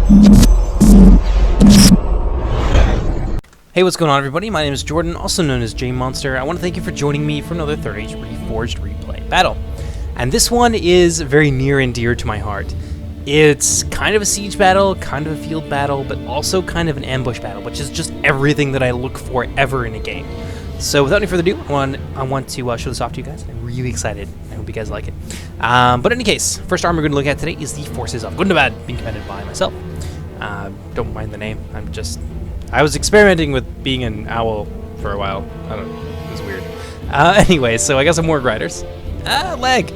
Hey, what's going on, everybody? My name is Jordan, also known as JMonster. I want to thank you for joining me for another 3rd Age Reforged replay battle. And this one is very near and dear to my heart. It's kind of a siege battle, kind of a field battle, but also kind of an ambush battle, which is just everything that I look for ever in a game. So without any further ado, I want to show this off to you guys. I'm really excited. I hope you guys like it. But in any case, first army we're going to look at today is the Forces of Gundabad, being commanded by myself. Don't mind the name. I was experimenting with being an owl for a while. I don't know. It was weird. Anyway, so I got some Warg Riders. Leg!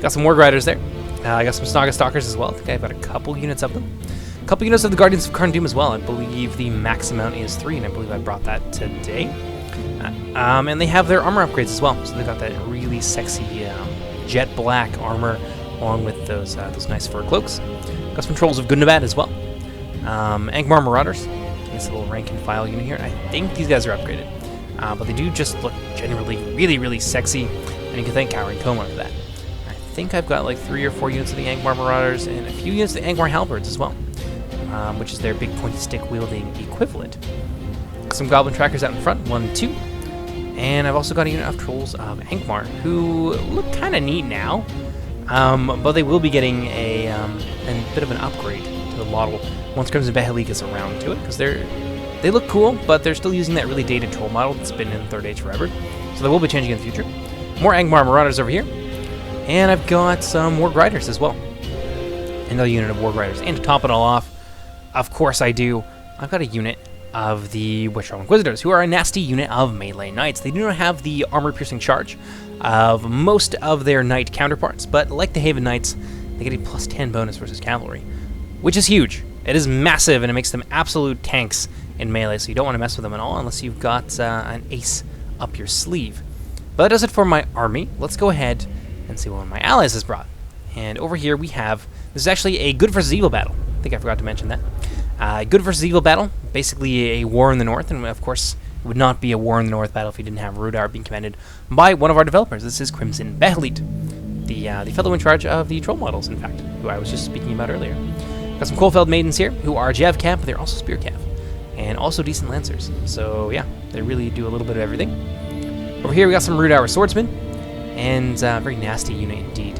Got some Warg Riders there. I got some Snaga Stalkers as well. I think I've got a couple units of them. A couple units of the Guardians of Cardolan as well. I believe the max amount is 3, and I believe I brought that today. And they have their armor upgrades as well. So they've got that really sexy jet black armor, along with those nice fur cloaks. Got some Trolls of Gundabad as well. Angmar Marauders. It's a little rank and file unit here. I think these guys are upgraded, but they do just look generally really sexy, and you can thank Cowering Coma for that. I think I've got like 3 or 4 units of the Angmar Marauders and a few units of the Angmar Halberds as well, which is their big pointy stick wielding equivalent. Some Goblin Trackers out in front, 1, 2, and I've also got a unit of Trolls of Angmar who look kind of neat now, but they will be getting a bit of an upgrade to the model once Crimson Beheli gets around to it, because they look cool, but they're still using that really dated troll model that's been in 3rd Age forever. So they will be changing in the future. More Angmar Marauders over here. And I've got some Warg Riders as well. Another unit of Warg Riders. And to top it all off, of course I do, I've got a unit of the Witch-Realm Inquisitors, who are a nasty unit of melee knights. They do not have the armor-piercing charge of most of their knight counterparts, but like the Haven Knights, they get a +10 bonus versus cavalry, which is huge. It is massive, and it makes them absolute tanks in melee, so you don't want to mess with them at all unless you've got an ace up your sleeve. But that does it for my army. Let's go ahead and see what one of my allies has brought. And over here we have, this is actually a good versus evil battle. I think I forgot to mention that. Good versus evil battle, basically a war in the north, and of course it would not be a war in the north battle if you didn't have Rudar being commanded by one of our developers. This is Crimson Beheli, the fellow in charge of the troll models, in fact, who I was just speaking about earlier. Got some Coalfeld Maidens here, who are Jav Cav, but they're also Spear Cav, and also decent Lancers. So yeah, they really do a little bit of everything. Over here we got some Rudour Swordsmen, and very nasty unit indeed.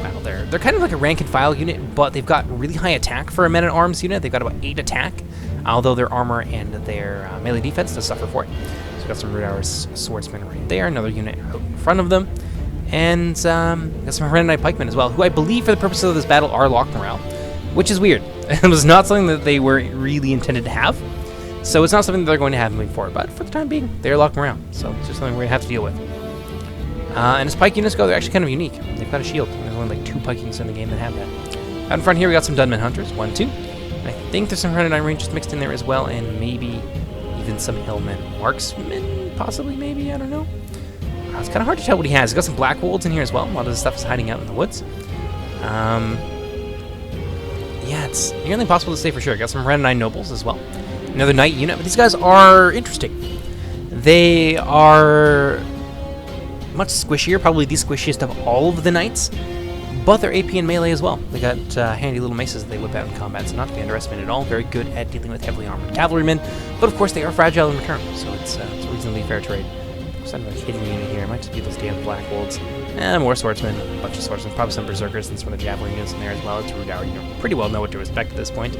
Wow, they're kind of like a rank and file unit, but they've got really high attack for a Men-at-Arms unit. They've got about 8 attack, although their armor and their melee defense does suffer for it. So we've got some Rudour Swordsmen right there, another unit out in front of them, and got some Hereditary Pikemen as well, who I believe for the purposes of this battle are locked morale, which is weird. It was not something that they were really intended to have, so it's not something that they're going to have moving forward, but for the time being, they're locked around, so it's just something we're going to have to deal with. And as pike units go, they're actually kind of unique. They've got a shield. There's only like 2 pike units in the game that have that. Out in front here, we got some Dunman Hunters, 1, 2. And I think there's some 109 Rangers mixed in there as well, and maybe even some Hillmen Marksmen, possibly, maybe, I don't know. It's kind of hard to tell what he has. He's got some Black Wolves in here as well. A lot of this stuff is hiding out in the woods. Yeah, it's nearly impossible to say for sure. Got some Red 9 Nobles as well. Another Knight unit, but these guys are interesting. They are much squishier, probably the squishiest of all of the Knights, but they're AP and melee as well. They got handy little maces that they whip out in combat, so not to be underestimated at all. Very good at dealing with heavily armored cavalrymen, but of course they are fragile in return, so it's reasonably fair trade. Kind of a hidden unit here. It might just be those damn Black Wolves. More Swordsmen, a bunch of Swordsmen, probably some Berserkers and some of the Javelin units in there as well. It's Rudour. You pretty well know what to expect at this point.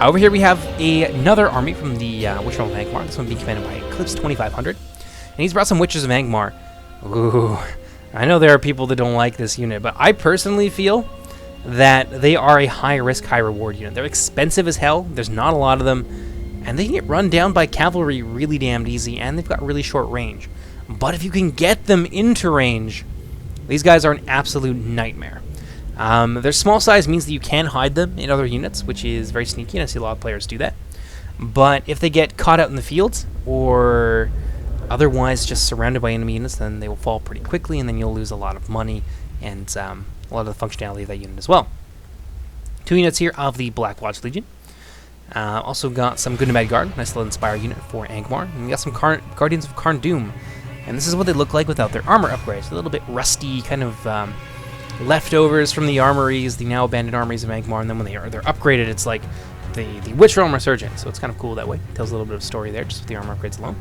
Over here we have another army from the Witch-Realm of Angmar. This one being commanded by Eclipse 2500. And he's brought some Witches of Angmar. Ooh, I know there are people that don't like this unit, but I personally feel that they are a high-risk, high-reward unit. They're expensive as hell. There's not a lot of them. And they can get run down by cavalry really damned easy, and they've got really short range. But if you can get them into range, these guys are an absolute nightmare. Their small size means that you can hide them in other units, which is very sneaky, and I see a lot of players do that. But if they get caught out in the fields, or otherwise just surrounded by enemy units, then they will fall pretty quickly, and then you'll lose a lot of money and a lot of the functionality of that unit as well. 2 units here of the Black Watch Legion. Also got some Gundabad Guard, nice little Inspire unit for Angmar. And we got some Guardians of Cardolan. And this is what they look like without their armor upgrades. A little bit rusty, kind of leftovers from the armories, the now abandoned armories of Angmar, and then when they're upgraded, it's like the Witch Realm Resurgent. So it's kind of cool that way. Tells a little bit of story there, just with the armor upgrades alone.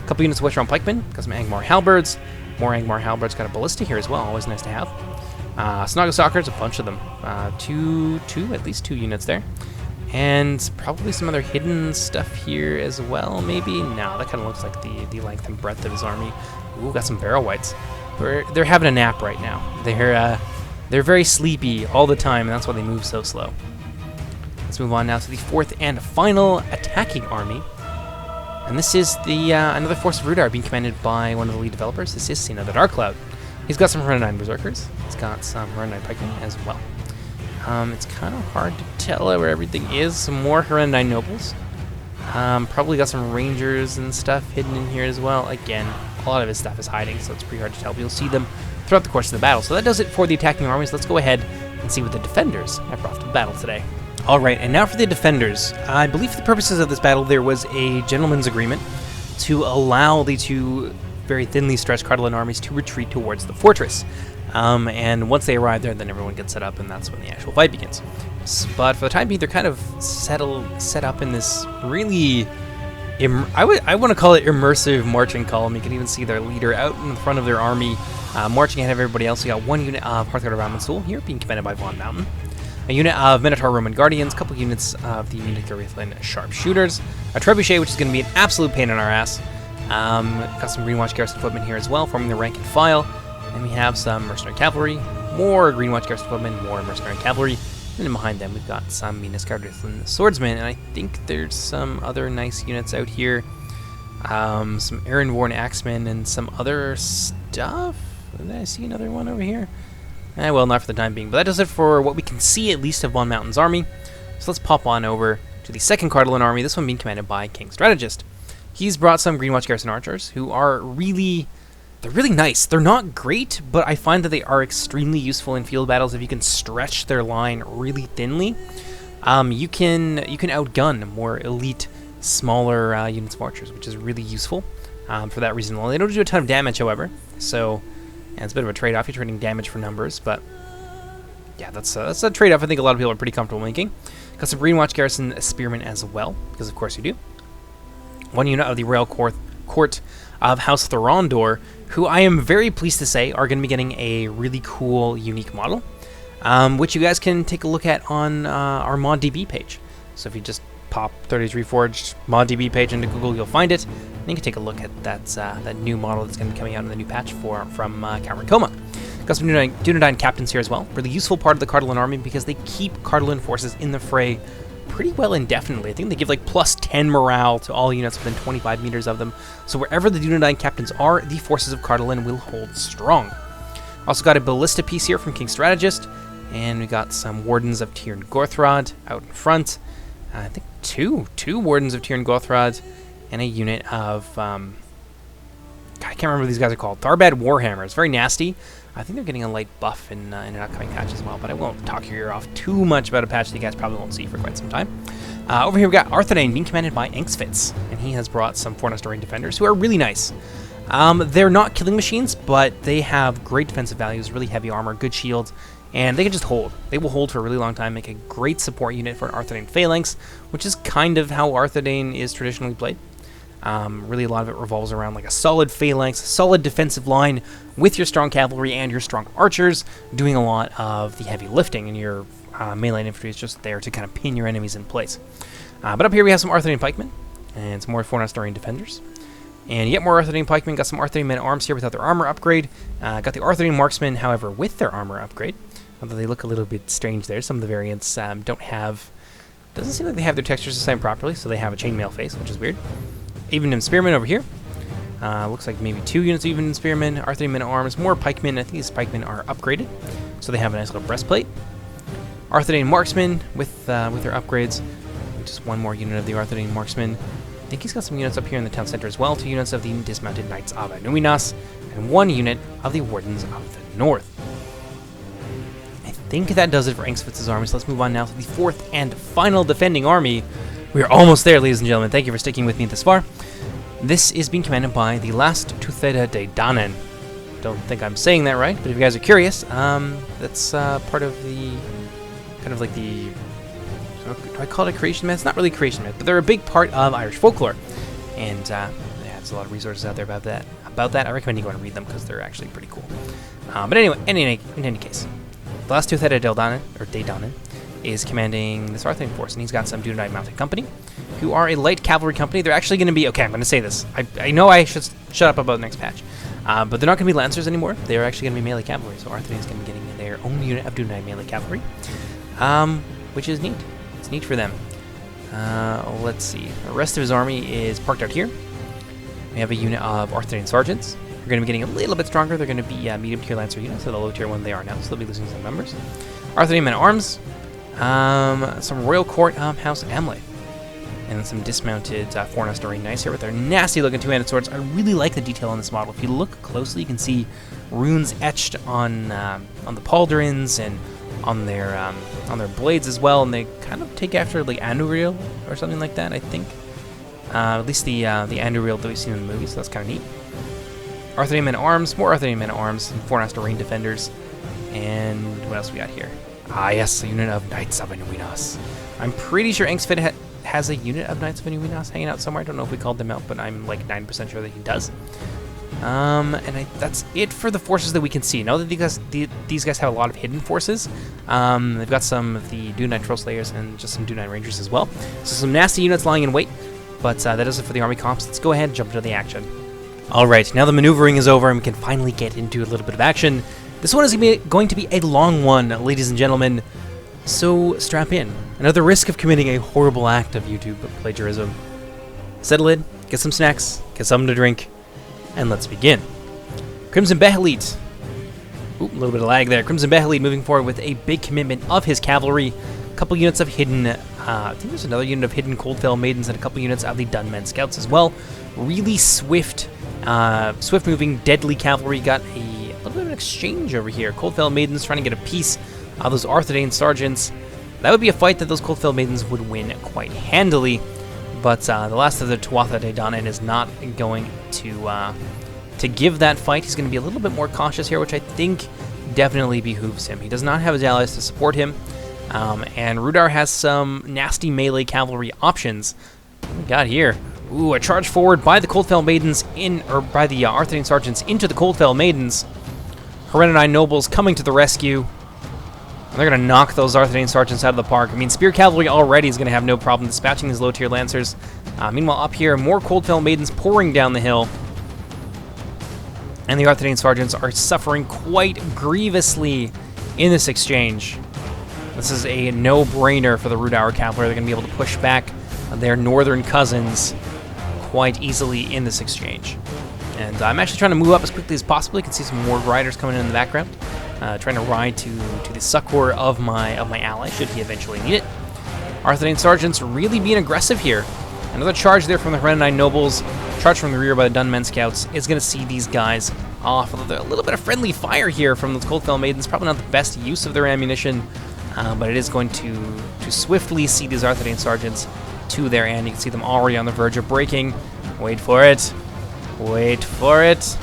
A couple units of Witch Realm Pikemen, got some Angmar Halberds, more Angmar Halberds, got a Ballista here as well, always nice to have. Snogastalkers, a bunch of them, at least two units there. And probably some other hidden stuff here as well, maybe? No, that kind of looks like the length and breadth of his army. Ooh, got some Barrow Wights. They're having a nap right now. They're very sleepy all the time, and that's why they move so slow. Let's move on now to the fourth and final attacking army. And this is the another Force of Rudar being commanded by one of the lead developers. This is Cena the Dark Cloud. He's got some Huronine Berserkers. He's got some Huronine Pikemen as well. It's kind of hard to tell where everything is. Some more Huronine Nobles. Probably got some Rangers and stuff hidden in here as well. Again, a lot of his stuff is hiding, so it's pretty hard to tell. But you'll see them throughout the course of the battle. So that does it for the attacking armies. Let's go ahead and see what the defenders have brought to the battle today. Alright, and now for the defenders. I believe for the purposes of this battle, there was a gentleman's agreement to allow the two very thinly stretched Cardolan armies to retreat towards the fortress. And once they arrive there, then everyone gets set up, and that's when the actual fight begins. But for the time being, they're kind of set up in this really, I want to call it immersive marching column. You can even see their leader out in front of their army, marching ahead of everybody else. You got one unit of Hearthguard of Ramonsul here, being commanded by Von Mountain. A unit of Minotaur Roman Guardians, a couple units of the Munich Garethlin Sharpshooters, a Trebuchet, which is going to be an absolute pain in our ass. Got some Greenwatch Garrison footmen here as well, forming the rank and file. And we have some Mercenary Cavalry, more Greenwatch Garrison footmen, more Mercenary Cavalry. And then behind them, we've got some Minas Garethlin Swordsmen, and I think there's some other nice units out here. Some Aaron-Worn Axemen and some other stuff. Did I see another one over here? Well, not for the time being, but that does it for what we can see, at least, of Von Mountain's army. So let's pop on over to the second Cardolan army, this one being commanded by King Strategist. He's brought some Greenwatch Garrison Archers, who are really nice. They're not great, but I find that they are extremely useful in field battles if you can stretch their line really thinly. You can outgun more elite, smaller units of archers, which is really useful for that reason alone. They don't do a ton of damage, however, so yeah, it's a bit of a trade-off. You're trading damage for numbers, but yeah, that's a trade-off I think a lot of people are pretty comfortable making. Got some Greenwatch Garrison Spearmen as well, because of course you do. One unit of the Royal Court of House Thorondor, who I am very pleased to say are going to be getting a really cool, unique model, which you guys can take a look at on our ModDB page. So if you just pop 30 Age Reforged ModDB page into Google, you'll find it, and you can take a look at that new model that's going to be coming out in the new patch from Cameron Coma. Got some Dunedain captains here as well. Really useful part of the Cardolan army because they keep Cardolan forces in the fray pretty well indefinitely. I think they give like plus 10 morale to all units within 25 meters of them. So wherever the Dunedain captains are, the forces of Cardolan will hold strong. Also got a ballista piece here from King Strategist, and we got some Wardens of Tirn Gorthrod out in front. I think two Wardens of Tirn Gorthrod, and a unit of I can't remember what these guys are called. Tharbad Warhammers, very nasty. I think they're getting a light buff in an upcoming patch as well, but I won't talk your ear off too much about a patch that you guys probably won't see for quite some time. Over here we've got Arthedain being commanded by Engsfitz, and he has brought some Fornastorian defenders who are really nice. They're not killing machines, but they have great defensive values, really heavy armor, good shields, and they can just hold. They will hold for a really long time, make a great support unit for an Arthedain Phalanx, which is kind of how Arthedain is traditionally played. Really a lot of it revolves around like a solid phalanx, solid defensive line with your strong cavalry and your strong archers doing a lot of the heavy lifting, and your melee infantry is just there to kind of pin your enemies in place. But up here we have some Arthedain pikemen and some more Fornastorian defenders. And yet more Arthedain pikemen. Got some Arthedain men-at-arms here without their armor upgrade. Got the Arthedain marksmen, however, with their armor upgrade. Although they look a little bit strange there. Some of the variants don't have... Doesn't seem like they have their textures assigned properly, so they have a chainmail face, which is weird. Evenham Spearmen over here. Looks like maybe 2 units of Evenham Spearmen, Arthedain men-at-arms, more pikemen. I think these pikemen are upgraded, so they have a nice little breastplate. Arthedain marksmen with their upgrades. Just one more unit of the Arthedain marksmen. I think he's got some units up here in the town center as well. 2 units of the dismounted Knights of Anuinas, and 1 unit of the Wardens of the North. I think that does it for Engsfitz's army, so let's move on now to the 4th and final defending army. We are almost there, ladies and gentlemen. Thank you for sticking with me this far. This is being commanded by the last Tutheda de Danen. don't think I'm saying that right, but if you guys are curious, that's part of the kind of like the, do I call it a creation myth? It's not really a creation myth, but they're a big part of Irish folklore, and yeah, there's a lot of resources out there about that. I recommend you go and read them because they're actually pretty cool. But anyway, in any case, the last tooth head of Daydonin is commanding this Arthurian force, and he's got some Dunai mounted company, who are a light cavalry company. They're actually going to be, okay, I'm going to say this. I know I should shut up about the next patch, but they're not going to be lancers anymore. They're actually going to be melee cavalry, so Arthurian is going to be getting their own unit of Dunai melee cavalry, which is neat. It's neat for them. Let's see. The rest of his army is parked out here. We have a unit of Arthurian sergeants. They're going to be getting a little bit stronger. They're going to be medium tier lancer units, so the low tier one they are now, so they'll be losing some members. Arthurian men at arms. Some Royal Court House Amleth, and some dismounted Fornest Array Knights here with their nasty looking two-handed swords. I really like the detail on this model. If you look closely, you can see runes etched on the pauldrons and on their blades as well, and they kind of take after like Anduril or something like that, I think. At least the Anduril that we've seen in the movie, so that's kind of neat. Arthurian men at arms, more Arthurian men at arms, some Fornest Array defenders, and what else we got here? Ah, yes, a unit of Knights of Inuinas. I'm pretty sure Engsfid has a unit of Knights of Inuinas hanging out somewhere. I don't know if we called them out, but I'm like 9% sure that he does. That's it for the forces that we can see. Now that these guys have a lot of hidden forces, they've got some of the Dunai Troll Slayers and just some Dunai Rangers as well. So some nasty units lying in wait, but that does it for the army comps. Let's go ahead and jump into the action. Alright, now the maneuvering is over and we can finally get into a little bit of action. This one is going to be a long one, ladies and gentlemen, so strap in. Another risk of committing a horrible act of YouTube plagiarism. Settle in, get some snacks, get something to drink, and let's begin. Crimson Behelit. Ooh, a little bit of lag there. Crimson Behelit moving forward with a big commitment of his cavalry, a couple units of hidden, I think there's another unit of hidden Coldfell Maidens and a couple units of the Dunmen Scouts as well. Really swift moving, deadly cavalry. Got a little bit of an exchange over here. Coldfell Maidens trying to get a piece of those Arthurian sergeants. That would be a fight that those Coldfell Maidens would win quite handily, but the last of the Tuatha De Danann is not going to give that fight. He's going to be a little bit more cautious here, which I think definitely behooves him. He does not have his allies to support him, and Rudar has some nasty melee cavalry options. What do we got here? Ooh, a charge forward by the Coldfell Maidens by the Arthurian sergeants into the Coldfell Maidens. Hereditary nobles coming to the rescue. And they're going to knock those Arthurian sergeants out of the park. I mean, Spear Cavalry already is going to have no problem dispatching these low-tier lancers. Meanwhile, up here, more Coldfell Maidens pouring down the hill. And the Arthurian sergeants are suffering quite grievously in this exchange. This is a no-brainer for the Rudauer Cavalry. They're going to be able to push back their northern cousins quite easily in this exchange. And I'm actually trying to move up as quickly as possible. You can see some more riders coming in the background, trying to ride to the succor of my ally, should he eventually need it. Arthurian sergeants really being aggressive here. Another charge there from the Hereditary nobles, charge from the rear by the Dunmen Scouts is going to see these guys off. A little bit of friendly fire here from those Coldfell Maidens. Probably not the best use of their ammunition, but it is going to swiftly see these Arthurian sergeants to their end. You can see them already on the verge of breaking. Wait for it. Wait for it.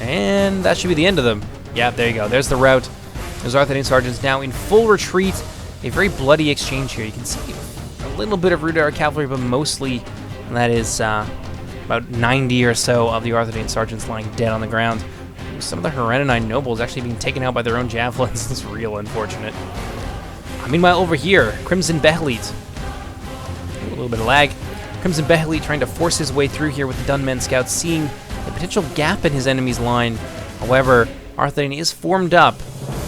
And that should be the end of them. Yeah, there you go. There's the rout. Those Arthurian sergeants now in full retreat. A very bloody exchange here. You can see a little bit of Rudar cavalry, but mostly that is about 90 or so of the Arthurian sergeants lying dead on the ground. Some of the Hereditary nobles actually being taken out by their own javelins. This is real unfortunate. Meanwhile, over here, Crimson Behelit. A little bit of lag. Crimson Behelit trying to force his way through here with the Dunmen Scouts, seeing a potential gap in his enemy's line. However, Arthurian is formed up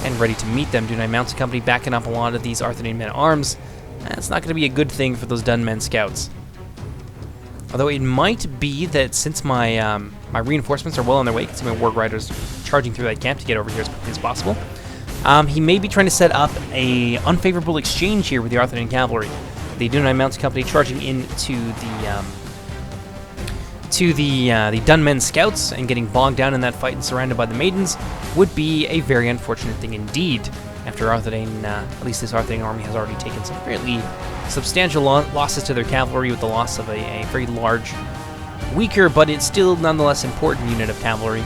and ready to meet them. Dunai Mounted Company backing up a lot of these Arthurian men-at-arms. That's not going to be a good thing for those Dunmen Scouts. Although it might be that since my my reinforcements are well on their way, you can see my Warg Riders charging through that camp to get over here as quickly as possible. He may be trying to set up a unfavorable exchange here with the Arthurian Cavalry. The Dunai Mounted Company charging into the Dunmen Scouts and getting bogged down in that fight and surrounded by the Maidens would be a very unfortunate thing indeed. After Arthurian, at least this Arthurian army has already taken some fairly substantial losses to their cavalry with the loss of a very large weaker, but it's still nonetheless important unit of cavalry.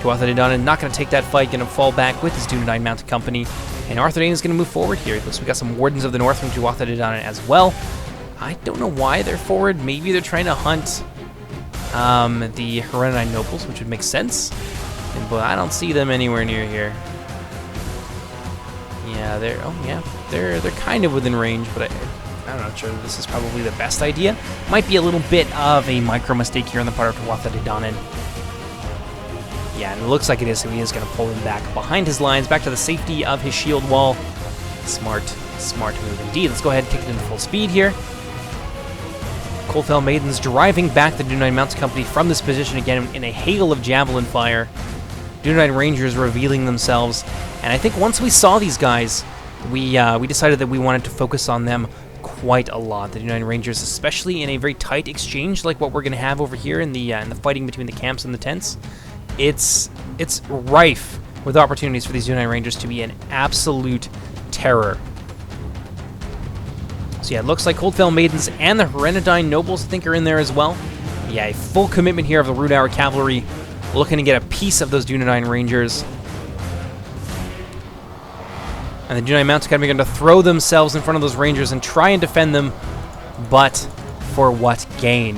Tuatha De Danann not going to take that fight, going to fall back with his Dunedain Mounted Company, and Arthur Dane is going to move forward here. Looks like we got some Wardens of the North from Tuatha De Danann as well. I don't know why they're forward. Maybe they're trying to hunt the Hereditary Nobles, which would make sense, but I don't see them anywhere near here. Yeah, they're kind of within range, but I'm not sure this is probably the best idea. Might be a little bit of a micro mistake here on the part of Tuatha De Danann. Yeah, and it looks like it is, so he is going to pull him back behind his lines, back to the safety of his shield wall. Smart move indeed. Let's go ahead and kick it into full speed here. Coldfell Maidens driving back the Dunedain Mounted Company from this position again in a hail of javelin fire. Dunedain Rangers revealing themselves, and I think once we saw these guys, we decided that we wanted to focus on them quite a lot. The Dunedain Rangers, especially in a very tight exchange like what we're going to have over here in the fighting between the camps and the tents. It's rife with opportunities for these Dunedain Rangers to be an absolute terror. So yeah, it looks like Coldfell Maidens and the Hereditine Nobles, I think, are in there as well. Yeah, a full commitment here of the Rudour Cavalry, looking to get a piece of those Dunedain Rangers. And the Dunedain Mounted Academy are going to throw themselves in front of those Rangers and try and defend them, but for what gain?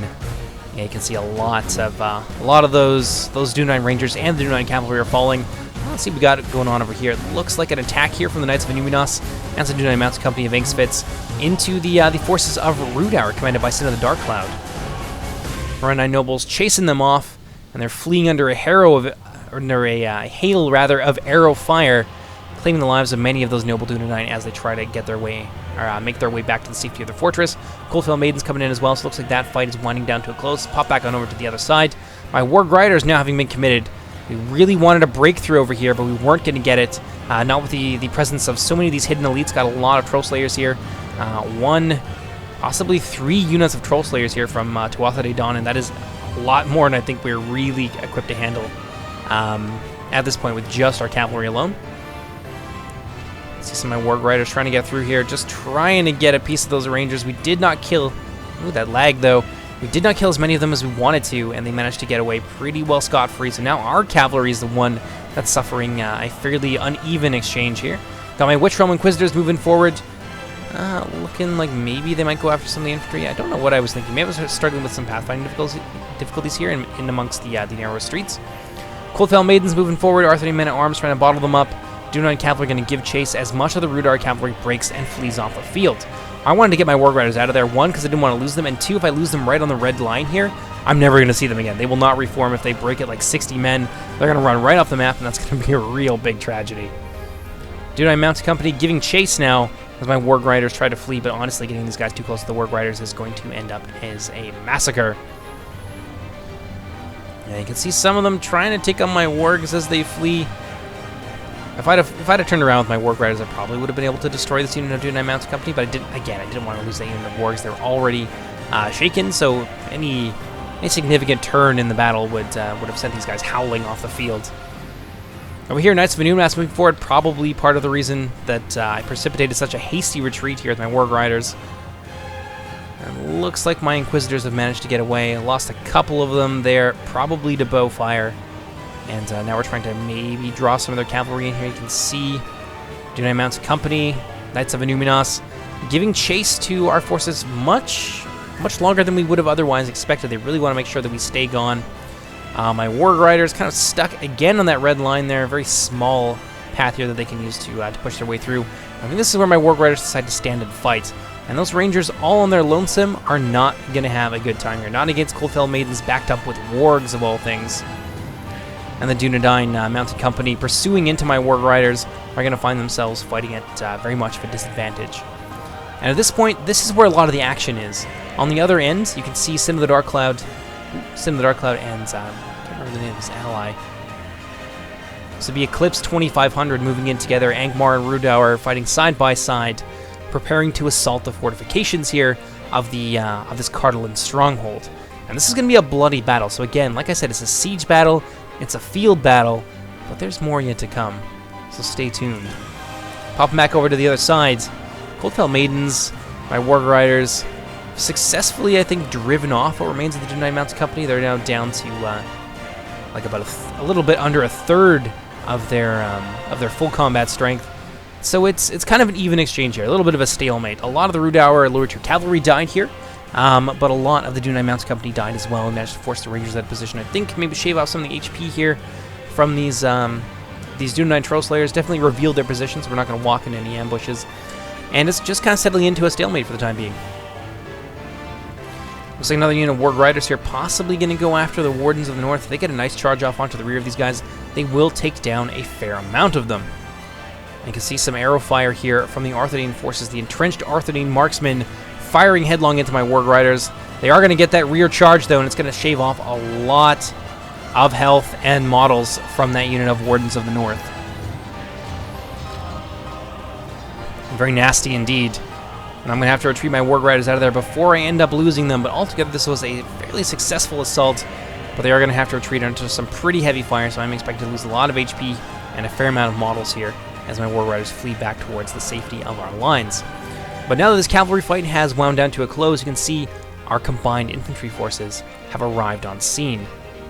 Yeah, you can see a lot of those Dunedain Rangers and the Dunedain Cavalry are falling. Let's see what we got going on over here. It looks like an attack here from the Knights of Inuminos and the Dunedain Mounted Company of Inkspitz into the forces of Rudour, commanded by Sin of the Dark Cloud. Hereditine Nobles chasing them off, and they're fleeing under a hail of arrow fire, claiming the lives of many of those noble Dunedain as they try to get their way, or make their way back to the safety of their fortress. Coldfell Maidens coming in as well, so it looks like that fight is winding down to a close. Pop back on over to the other side. My Warg Riders now having been committed. We really wanted a breakthrough over here, but we weren't going to get it. Not with the presence of so many of these hidden elites. Got a lot of Troll Slayers here. One, possibly 3 units of Troll Slayers here from Tuatha De Danann, and that is a lot more than I think we're really equipped to handle at this point with just our cavalry alone. See some of my Warg Riders trying to get through here, just trying to get a piece of those Rangers. We did not kill... Ooh, that lag, though. We did not kill as many of them as we wanted to, and they managed to get away pretty well scot-free. So now our cavalry is the one that's suffering a fairly uneven exchange here. Got my Witch Realm Inquisitors moving forward. Looking like maybe they might go after some of the infantry. I don't know what I was thinking. Maybe I was struggling with some pathfinding difficulties here in amongst the narrow streets. Coldfell Maidens moving forward. Arthur Men-at-Arms trying to bottle them up. Dunedain Cavalry going to give chase as much of the Rudour Cavalry breaks and flees off the field. I wanted to get my Warg Riders out of there, 1, because I didn't want to lose them, and 2, if I lose them right on the red line here, I'm never going to see them again. They will not reform if they break it like 60 men. They're going to run right off the map, and that's going to be a real big tragedy. Dunedain Mounted Company giving chase now as my Warg Riders try to flee, but honestly, getting these guys too close to the Warg Riders is going to end up as a massacre. Yeah, you can see some of them trying to take on my Wargs as they flee. If I'd have turned around with my Warg Riders, I probably would have been able to destroy this unit of Dunedain Mounted Company, but I didn't want to lose that unit of Wargs. They were already shaken, so any significant turn in the battle would have sent these guys howling off the field. Over here, Knights of Inuminos moving forward, probably part of the reason that I precipitated such a hasty retreat here with my Warg Riders. And looks like my Inquisitors have managed to get away. I lost a couple of them there, probably to bow fire. And now we're trying to maybe draw some of their cavalry in here. You can see Dunedain Mounted Company, Knights of Inuminos, giving chase to our forces much longer than we would have otherwise expected. They really want to make sure that we stay gone. My Warg Riders kind of stuck again on that red line there. A very small path here that they can use to push their way through. I think this is where my Warg Riders decide to stand and fight. And those Rangers all on their lonesome are not going to have a good time here. Not against Coldfell Maidens backed up with Wargs of all things. And the Dunedain Mounted Company pursuing into my Warg Riders are going to find themselves fighting at very much of a disadvantage. And at this point, this is where a lot of the action is. On the other end, you can see Sin of the Dark Cloud and I can't remember the name of his ally. This would be Eclipse 2500 moving in together. Angmar and Rudour fighting side by side, preparing to assault the fortifications here of this Cardolan stronghold. And this is going to be a bloody battle. So again, like I said, it's a siege battle. It's a field battle, but there's more yet to come, so stay tuned. Popping back over to the other side, Coldfell Maidens, my Warg Riders, successfully, I think, driven off what remains of the Dunai Mounted Company. They're now down to like about a little bit under a third of their full combat strength. So it's kind of an even exchange here, a little bit of a stalemate. A lot of the Rudour Lower Tier Cavalry died here, but a lot of the Dunai Mounted Company died as well and managed to force the Rangers out of position. I think maybe shave off some of the HP here from these Dunai Troll Slayers. Definitely revealed their positions. We're not going to walk into any ambushes. And it's just kind of settling into a stalemate for the time being. Looks like another unit of Warg Riders here, possibly going to go after the Wardens of the North. If they get a nice charge off onto the rear of these guys, they will take down a fair amount of them. You can see some arrow fire here from the Arthedain forces. The entrenched Arthedain marksmen firing headlong into my Warg Riders. They are going to get that rear charge, though, and it's going to shave off a lot of health and models from that unit of Wardens of the North. Very nasty indeed. And I'm going to have to retreat my Warg Riders out of there before I end up losing them. But altogether, this was a fairly successful assault. But they are going to have to retreat into some pretty heavy fire, so I'm expecting to lose a lot of HP and a fair amount of models here as my Warg Riders flee back towards the safety of our lines. But now that this cavalry fight has wound down to a close, you can see our combined infantry forces have arrived on scene.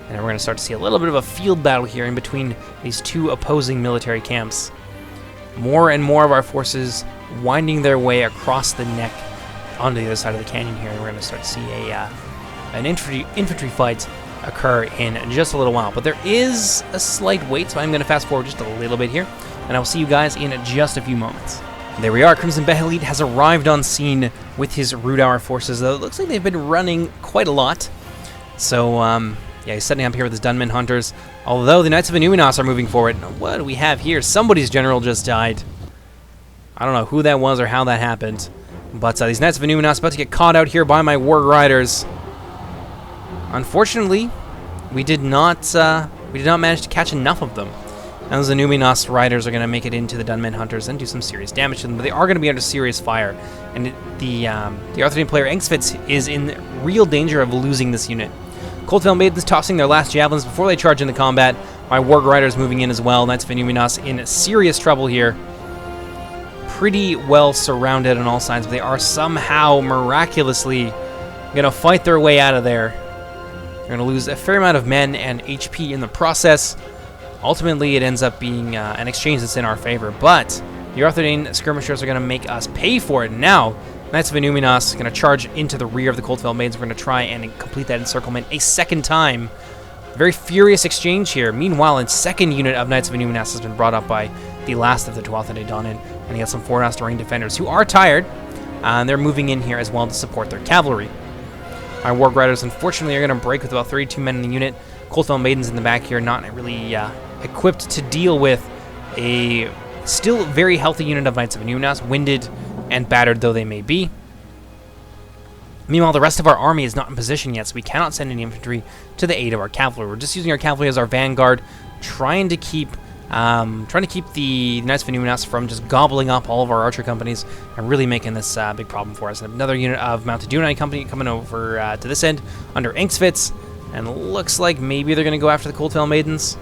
And we're going to start to see a little bit of a field battle here in between these two opposing military camps. More and more of our forces winding their way across the neck onto the other side of the canyon here. And we're going to start to see an infantry fight occur in just a little while. But there is a slight wait, so I'm going to fast forward just a little bit here. And I will see you guys in just a few moments. There we are. Crimson Behelit has arrived on scene with his Rudour forces, though it looks like they've been running quite a lot. So, yeah, he's setting up here with his Dunman Hunters. Although the Knights of Inuminos are moving forward. What do we have here? Somebody's general just died. I don't know who that was or how that happened. But these Knights of Inuminos about to get caught out here by my Warg Riders. Unfortunately, we did not manage to catch enough of them. Now those Inuminos Riders are going to make it into the Dunman Hunters and do some serious damage to them, but they are going to be under serious fire. And the Arthedain player Engsvitz is in real danger of losing this unit. Coldfell Maidens tossing their last javelins before they charge into combat. My Warg Riders moving in as well. Knights of Inuminos in serious trouble here. Pretty well surrounded on all sides, but they are somehow miraculously going to fight their way out of there. They're going to lose a fair amount of men and HP in the process. Ultimately, it ends up being an exchange that's in our favor, but the Arthedain skirmishers are going to make us pay for it. Now, Knights of Inuminos are going to charge into the rear of the Coldfell Maidens. We're going to try and complete that encirclement a second time. Very furious exchange here. Meanwhile, a second unit of Knights of Inuminos has been brought up by the last of the 12th and Adonin, and he has some Forest Terrain defenders who are tired, and they're moving in here as well to support their cavalry. My Warg Riders, unfortunately, are going to break with about 32 men in the unit. Coldfell Maidens in the back here, not really equipped to deal with a still very healthy unit of Knights of Inuminos, winded and battered though they may be. Meanwhile, the rest of our army is not in position yet, so we cannot send any infantry to the aid of our cavalry. We're just using our cavalry as our vanguard, trying to keep the Knights of Inuminos from just gobbling up all of our archer companies and really making this a big problem for us. And another unit of Mounted Dunai Company coming over to this end under Engsvitz, and it looks like maybe they're going to go after the Coldfell Maidens.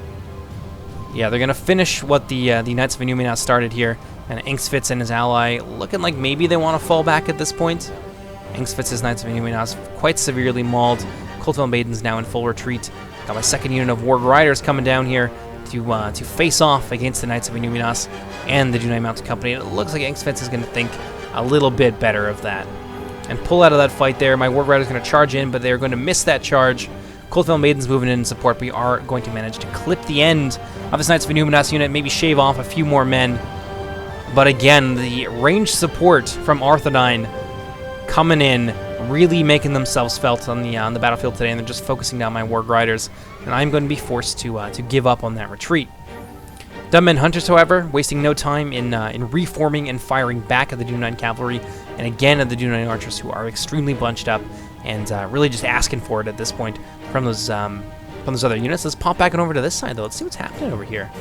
Yeah, they're going to finish what the Knights of Inuminos started here, and Engsvitz and his ally looking like maybe they want to fall back at this point. Engsvitz's Knights of Inuminos quite severely mauled. Coldfell Maidens now in full retreat. Got my second unit of Warg Riders coming down here to face off against the Knights of Inuminos and the Dunai Mounted Company. And it looks like Engsvitz is going to think a little bit better of that and pull out of that fight there. My Warg Riders are going to charge in, but they're going to miss that charge. Coldfell Maidens moving in support. We are going to manage to clip the end of this Knights of Inuminos unit, maybe shave off a few more men. But again, the range support from Arthedain coming in, really making themselves felt on the battlefield today, and they're just focusing down my Warg Riders, and I'm going to be forced to give up on that retreat. Dunman Hunters, however, wasting no time in reforming and firing back at the Dunai Cavalry, and again at the Dunai Archers, who are extremely bunched up and really just asking for it at this point from those other units. Let's pop back over to this side, though. Let's see what's happening over here.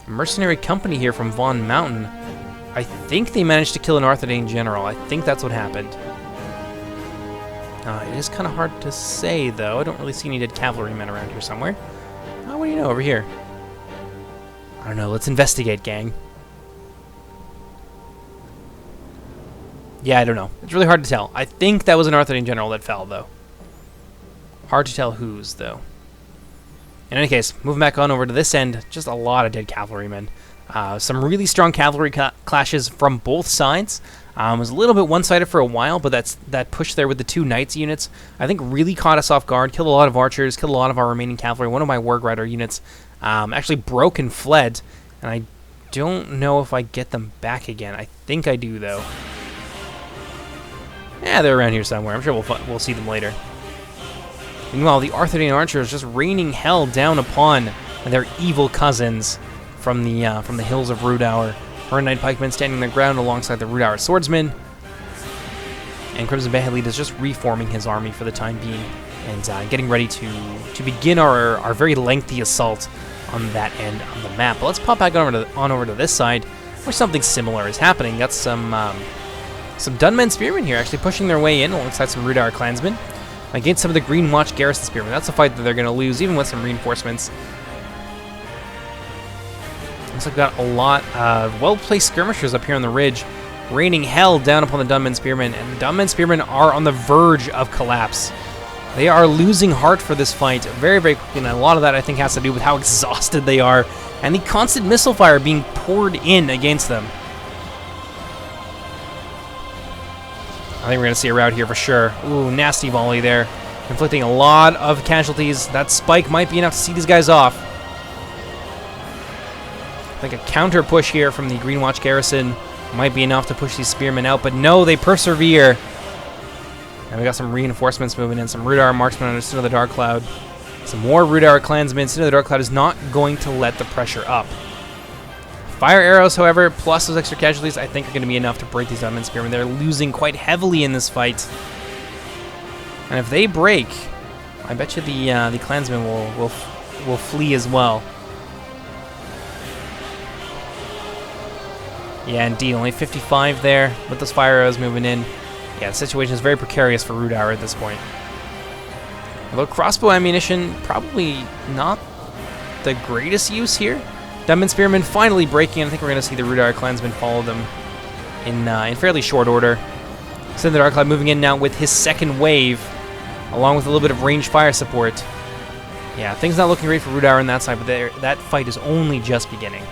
A mercenary company here from Vaughn Mountain. I think they managed to kill an Arthedain general. I think that's what happened. It is kind of hard to say, though. I don't really see any dead cavalrymen around here somewhere. What do you know over here? I don't know. Let's investigate, gang. Yeah, I don't know. It's really hard to tell. I think that was an Arthurian general that fell, though. Hard to tell whose, though. In any case, moving back on over to this end, just a lot of dead cavalrymen. Some really strong cavalry clashes from both sides. It was a little bit one-sided for a while, but that push there with the 2 knights units, I think, really caught us off guard. Killed a lot of archers, killed a lot of our remaining cavalry. One of my Warg Rider units actually broke and fled, and I don't know if I get them back again. I think I do, though. Yeah, they're around here somewhere. I'm sure we'll see them later. Meanwhile, the Arthurian archers just raining hell down upon their evil cousins from the hills of Rudour. Her Knight Pikemen standing their ground alongside the Rudour swordsmen. And Crimson Bahelite is just reforming his army for the time being and getting ready to begin our very lengthy assault on that end of the map. But let's pop back on over to this side where something similar is happening. Got some Dunmen Spearmen here actually pushing their way in alongside some Rudour clansmen against some of the Green Watch Garrison Spearmen. That's a fight that they're going to lose, even with some reinforcements. Looks like we've got a lot of well-placed skirmishers up here on the ridge, raining hell down upon the Dunmen Spearmen, and the Dunmen Spearmen are on the verge of collapse. They are losing heart for this fight very, very quickly, and a lot of that, I think, has to do with how exhausted they are, and the constant missile fire being poured in against them. I think we're going to see a rout here for sure. Ooh, nasty volley there. Inflicting a lot of casualties. That spike might be enough to see these guys off. I think a counter push here from the Green Watch Garrison might be enough to push these spearmen out, but no, they persevere. And we got some reinforcements moving in. Some Rudour marksmen under Sin of the Dark Cloud. Some more Rudour clansmen. Sin of the Dark Cloud is not going to let the pressure up. Fire arrows, however, plus those extra casualties, I think are going to be enough to break these Dunmen Spearmen. They're losing quite heavily in this fight. And if they break, I bet you the clansmen will flee as well. Yeah, indeed, only 55 there with those fire arrows moving in. Yeah, the situation is very precarious for Rudour at this point. Although crossbow ammunition, probably not the greatest use here. Dunmen Spearmen finally breaking, and I think we're going to see the Rudour clansmen follow them in fairly short order. Sin of the Dark Cloud moving in now with his second wave, along with a little bit of ranged fire support. Yeah, things not looking great for Rudour on that side, but that fight is only just beginning.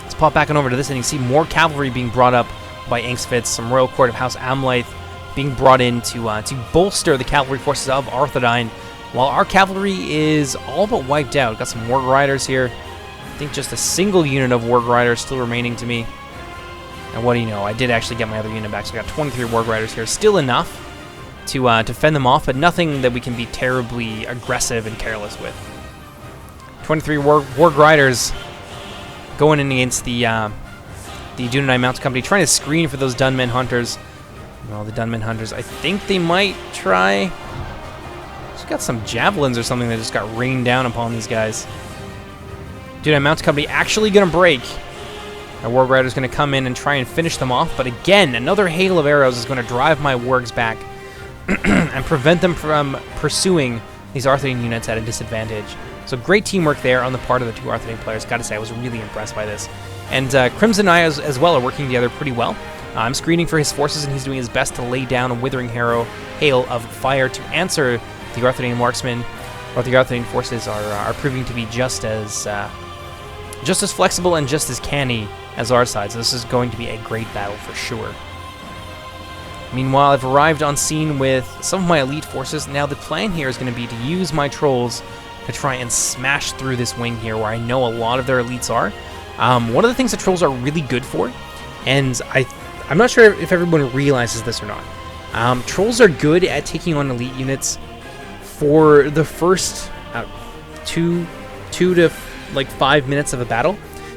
Let's pop back on over to this, and you see more cavalry being brought up by Inksfits, some Royal Court of House Amlaith being brought in to bolster the cavalry forces of Arthedain, while our cavalry is all but wiped out. Got some Warg Riders here. I think just a single unit of Warg Riders still remaining to me. And what do you know, I did actually get my other unit back, so I got 23 Warg Riders here. Still enough to fend them off, but nothing that we can be terribly aggressive and careless with. 23 Warg Riders going in against the Dunedain Mounted Company, trying to screen for those Dunmen Hunters. Well, the Dunmen Hunters, I think they might try. Just got some javelins or something that just got rained down upon these guys. Dunedain Mounted Company actually going to break. Our Warg Rider's going to come in and try and finish them off, but again, another hail of arrows is going to drive my Wargs back and prevent them from pursuing these Arthedain units at a disadvantage. So great teamwork there on the part of the two Arthedain players. Gotta say, I was really impressed by this. And Crimson and I as well are working together pretty well. I'm screening for his forces, and he's doing his best to lay down a withering hail of fire to answer the Arthedain marksmen. But the Arthedain forces are proving to be just as flexible and just as canny as our side. So this is going to be a great battle for sure. Meanwhile, I've arrived on scene with some of my elite forces. Now the plan here is going to be to use my trolls to try and smash through this wing here, where I know a lot of their elites are. One of the things that trolls are really good for, and I'm not sure if everyone realizes this or not. Trolls are good at taking on elite units for the first 2 to like 5 minutes of a battle,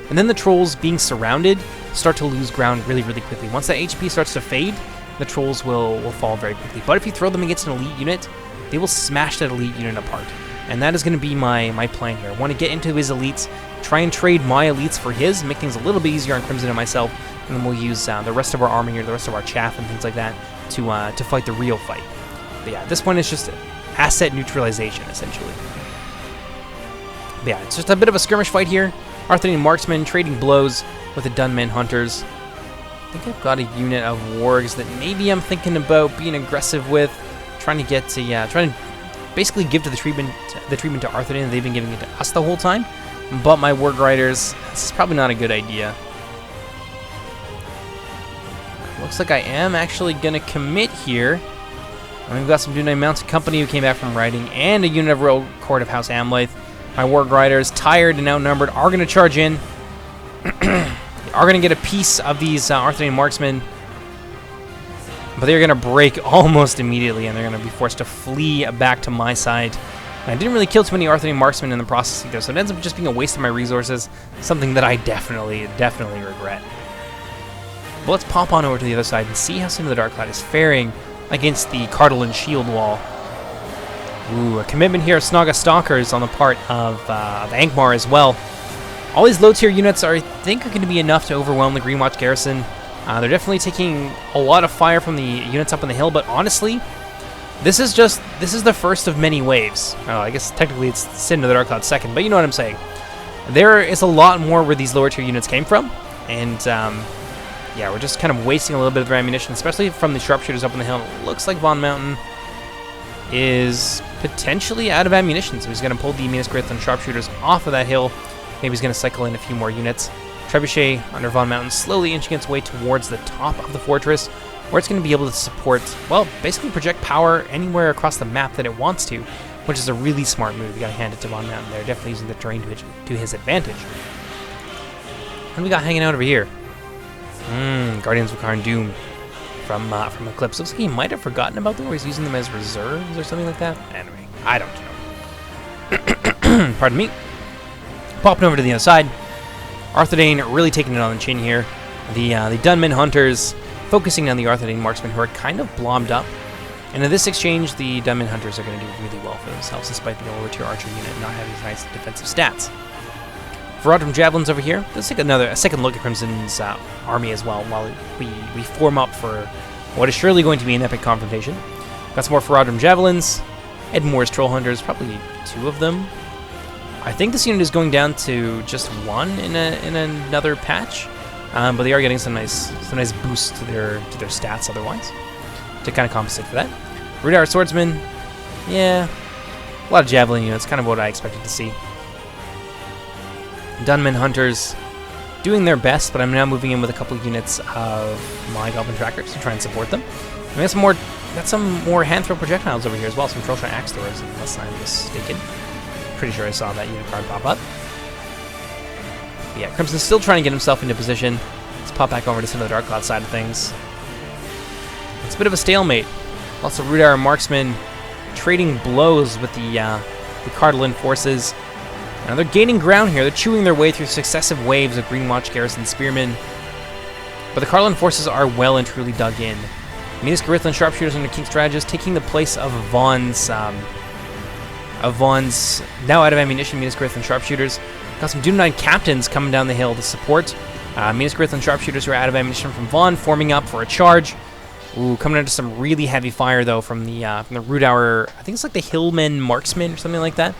and then the trolls being surrounded start to lose ground really, really quickly. Once that HP starts to fade, the trolls will fall very quickly. But if you throw them against an elite unit, they will smash that elite unit apart. And that is going to be my plan here. I want to get into his elites, try and trade my elites for his, make things a little bit easier on Crimson and myself, and then we'll use the rest of our army here, the rest of our chaff and things like that to fight the real fight. But yeah, this one is just asset neutralization, essentially. But yeah, it's just a bit of a skirmish fight here. Arthedain marksmen trading blows with the Dunmen Hunters. I think I've got a unit of wargs that maybe I'm thinking about being aggressive with, trying to get to, trying to basically give to the treatment to Arthedain that they've been giving it to us the whole time. But my warg riders, this is probably not a good idea. Looks like I am actually gonna commit here. And we've got some Dunedain Mounted Company who came back from riding, and a unit of Royal Court of House Amlaith. My warg riders, tired and outnumbered, are gonna charge in. Are going to get a piece of these Arthedain marksmen, but they're going to break almost immediately, and they're going to be forced to flee back to my side. And I didn't really kill too many Arthedain marksmen in the process either, so it ends up just being a waste of my resources, something that I definitely regret. But let's pop on over to the other side and see how Sin of the Darkcloud is faring against the Cardolan shield wall. Ooh, a commitment here of Snaga Stalkers on the part of Angmar as well. All these low-tier units I think are going to be enough to overwhelm the Greenwatch garrison. They're definitely taking a lot of fire from the units up on the hill, but honestly, this is the first of many waves. I guess technically it's Sin of the Darkcloud second, but you know what I'm saying. There is a lot more where these lower-tier units came from, and yeah, we're just kind of wasting a little bit of their ammunition, especially from the sharpshooters up on the hill. It looks like Von Mountain is potentially out of ammunition, so he's going to pull the Minas Grith and sharpshooters off of that hill. Maybe he's going to cycle in a few more units. Trebuchet under Von Mountain slowly inching its way towards the top of the fortress, where it's going to be able to support, well, basically project power anywhere across the map that it wants to, which is a really smart move. You got to hand it to Von Mountain there, definitely using the terrain to his advantage. What do we got hanging out over here? Guardians of Karn Doom from Eclipse. Looks like he might have forgotten about them, or he's using them as reserves or something like that. Anyway, I don't know. Pardon me. Popping over to the other side, Arthedain really taking it on the chin here. The Dunman Hunters focusing on the Arthedain marksmen who are kind of blobbed up. And in this exchange, the Dunman Hunters are going to do really well for themselves, despite the lower tier archer unit not having these nice defensive stats. Verodrum Javelins over here. Let's take a second look at Crimson's army as well, while we form up for what is surely going to be an epic confrontation. Got some more Verodrum Javelins. Edmore's Troll Hunters, probably 2 of them. I think this unit is going down to just 1 in another patch, but they are getting some nice boosts to their stats otherwise to kind of compensate for that. Rudar Swordsman, yeah, a lot of Javelin units, kind of what I expected to see. Dunman Hunters doing their best, but I'm now moving in with a couple units of my Goblin Trackers to try and support them. We got some more hand throw projectiles over here as well, some Trollshine Axe Throwers, unless I'm mistaken. Pretty sure I saw that unit card pop up. But yeah, Crimson's still trying to get himself into position. Let's pop back over to some of the Darkcloud side of things. It's a bit of a stalemate. Lots of Rudar marksmen trading blows with the Cardolan forces. Now they're gaining ground here. They're chewing their way through successive waves of Greenwatch garrison spearmen. But the Cardolan forces are well and truly dug in. Minas Garithlan sharpshooters under King Strategist taking the place of Vaughn's now out of ammunition Minas Garithlan sharpshooters. Got some Dunedain captains coming down the hill to support. Minas Garithlan sharpshooters who are out of ammunition from Vaughn, forming up for a charge. Ooh, coming into some really heavy fire though from the Rudauer. I think it's like the Hillmen marksmen or something like that.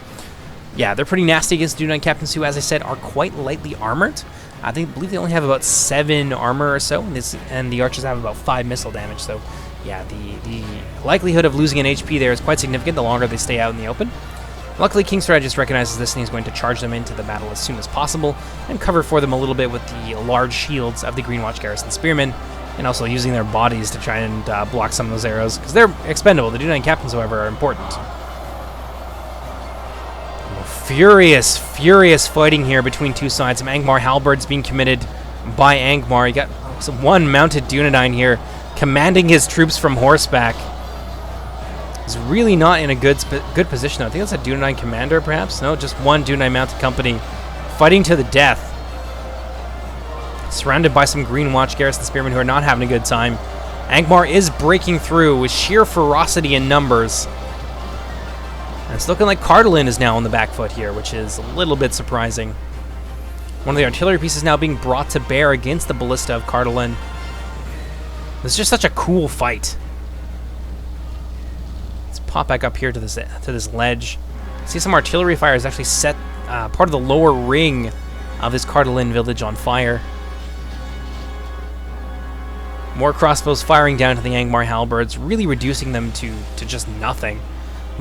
Yeah, they're pretty nasty against Dunedain captains who, as I said, are quite lightly armored. I believe they only have about 7 armor or so, and the archers have about 5 missile damage. So, yeah, the likelihood of losing an HP there is quite significant the longer they stay out in the open. Luckily, King Strategist recognizes this and he's going to charge them into the battle as soon as possible and cover for them a little bit with the large shields of the Greenwatch Garrison Spearmen, and also using their bodies to try and block some of those arrows, because they're expendable. The Dunedain captains, however, are important. Furious fighting here between two sides. Some Angmar halberds being committed by Angmar. You got one mounted Dunedain here commanding his troops from horseback. He's really not in a good position. I think that's a Dunedain commander, perhaps? No, just one Dunedain mounted company fighting to the death. Surrounded by some Greenwatch garrison spearmen who are not having a good time. Angmar is breaking through with sheer ferocity in numbers. And it's looking like Cardolan is now on the back foot here, which is a little bit surprising. One of the artillery pieces now being brought to bear against the ballista of Cardolan. It's just such a cool fight. Let's pop back up here to this ledge. See some artillery fire has actually set part of the lower ring of this Cardolan village on fire. More crossbows firing down to the Angmar halberds, really reducing them to just nothing.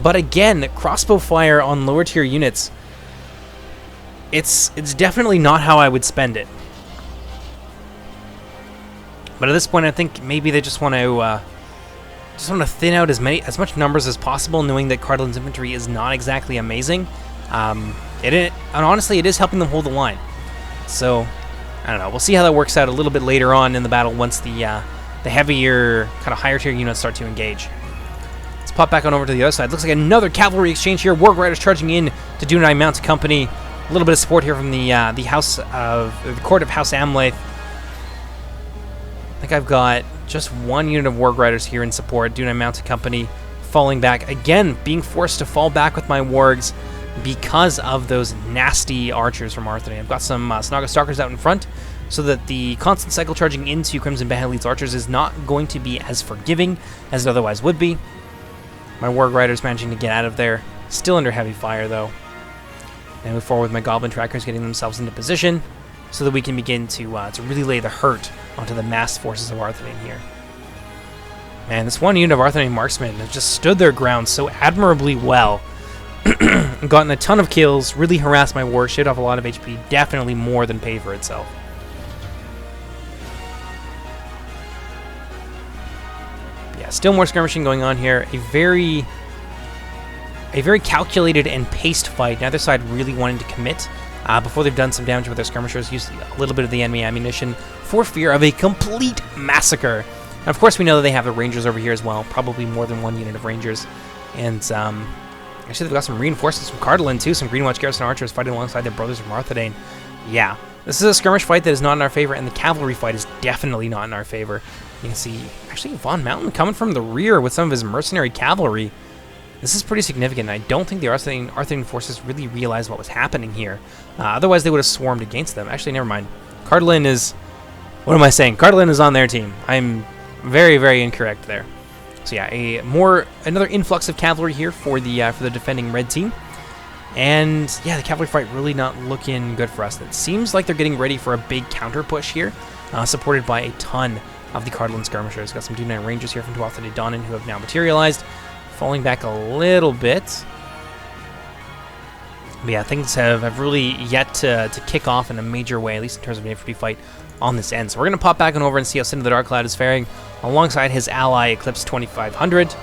But again, crossbow fire on lower tier units, it's definitely not how I would spend it. But at this point, I think maybe they just want to thin out as much numbers as possible, knowing that Cardolan's infantry is not exactly amazing. And honestly, it is helping them hold the line. So I don't know. We'll see how that works out a little bit later on in the battle once the heavier, kind of higher tier units start to engage. Let's pop back on over to the other side. Looks like another cavalry exchange here. Warg Riders charging in to Dunai Mounted Company. A little bit of support here from the court of House Amlath. I think I've got just one unit of Warg Riders here in support. Dunai Mounted Company falling back again, being forced to fall back with my wargs because of those nasty archers from Arthedain. I've got some Snaga Stalkers out in front, so that the constant cycle charging into Crimson Bahelit's archers is not going to be as forgiving as it otherwise would be. My Warg Riders managing to get out of there, still under heavy fire though. And move forward with my Goblin Trackers getting themselves into position, so that we can begin to really lay the hurt onto the massed forces of Arthedain here. Man, this one unit of Arthedain marksmen has just stood their ground so admirably well. Gotten a ton of kills, really harassed my war, shaved off a lot of HP, definitely more than paid for itself. But yeah, still more skirmishing going on here. A very calculated and paced fight. Neither side really wanting to commit before they've done some damage with their skirmishers, use a little bit of the enemy ammunition for fear of a complete massacre. And of course we know that they have the Rangers over here as well, probably more than one unit of Rangers. And actually, they've got some reinforcements from Cardolan, too. Some Greenwatch Garrison archers fighting alongside their brothers from Arthedain. Yeah, this is a skirmish fight that is not in our favor, and the cavalry fight is definitely not in our favor. You can see, actually, Von Mountain coming from the rear with some of his mercenary cavalry. This is pretty significant, and I don't think the Arthedain forces really realized what was happening here. Otherwise, they would have swarmed against them. Actually, never mind. Cardolan is... What am I saying? Cardolan is on their team. I'm very, very incorrect there. So yeah, another influx of cavalry here for the defending red team, and yeah, the cavalry fight really not looking good for us. It seems like they're getting ready for a big counter push here, supported by a ton of the Cardolan skirmishers. Got some Dunai Rangers here from Tuatha De Danann who have now materialized, falling back a little bit. But yeah, things have really yet to kick off in a major way, at least in terms of an infantry fight on this end. So we're going to pop back on over and see how Sin of the Dark Cloud is faring alongside his ally Eclipse 2500.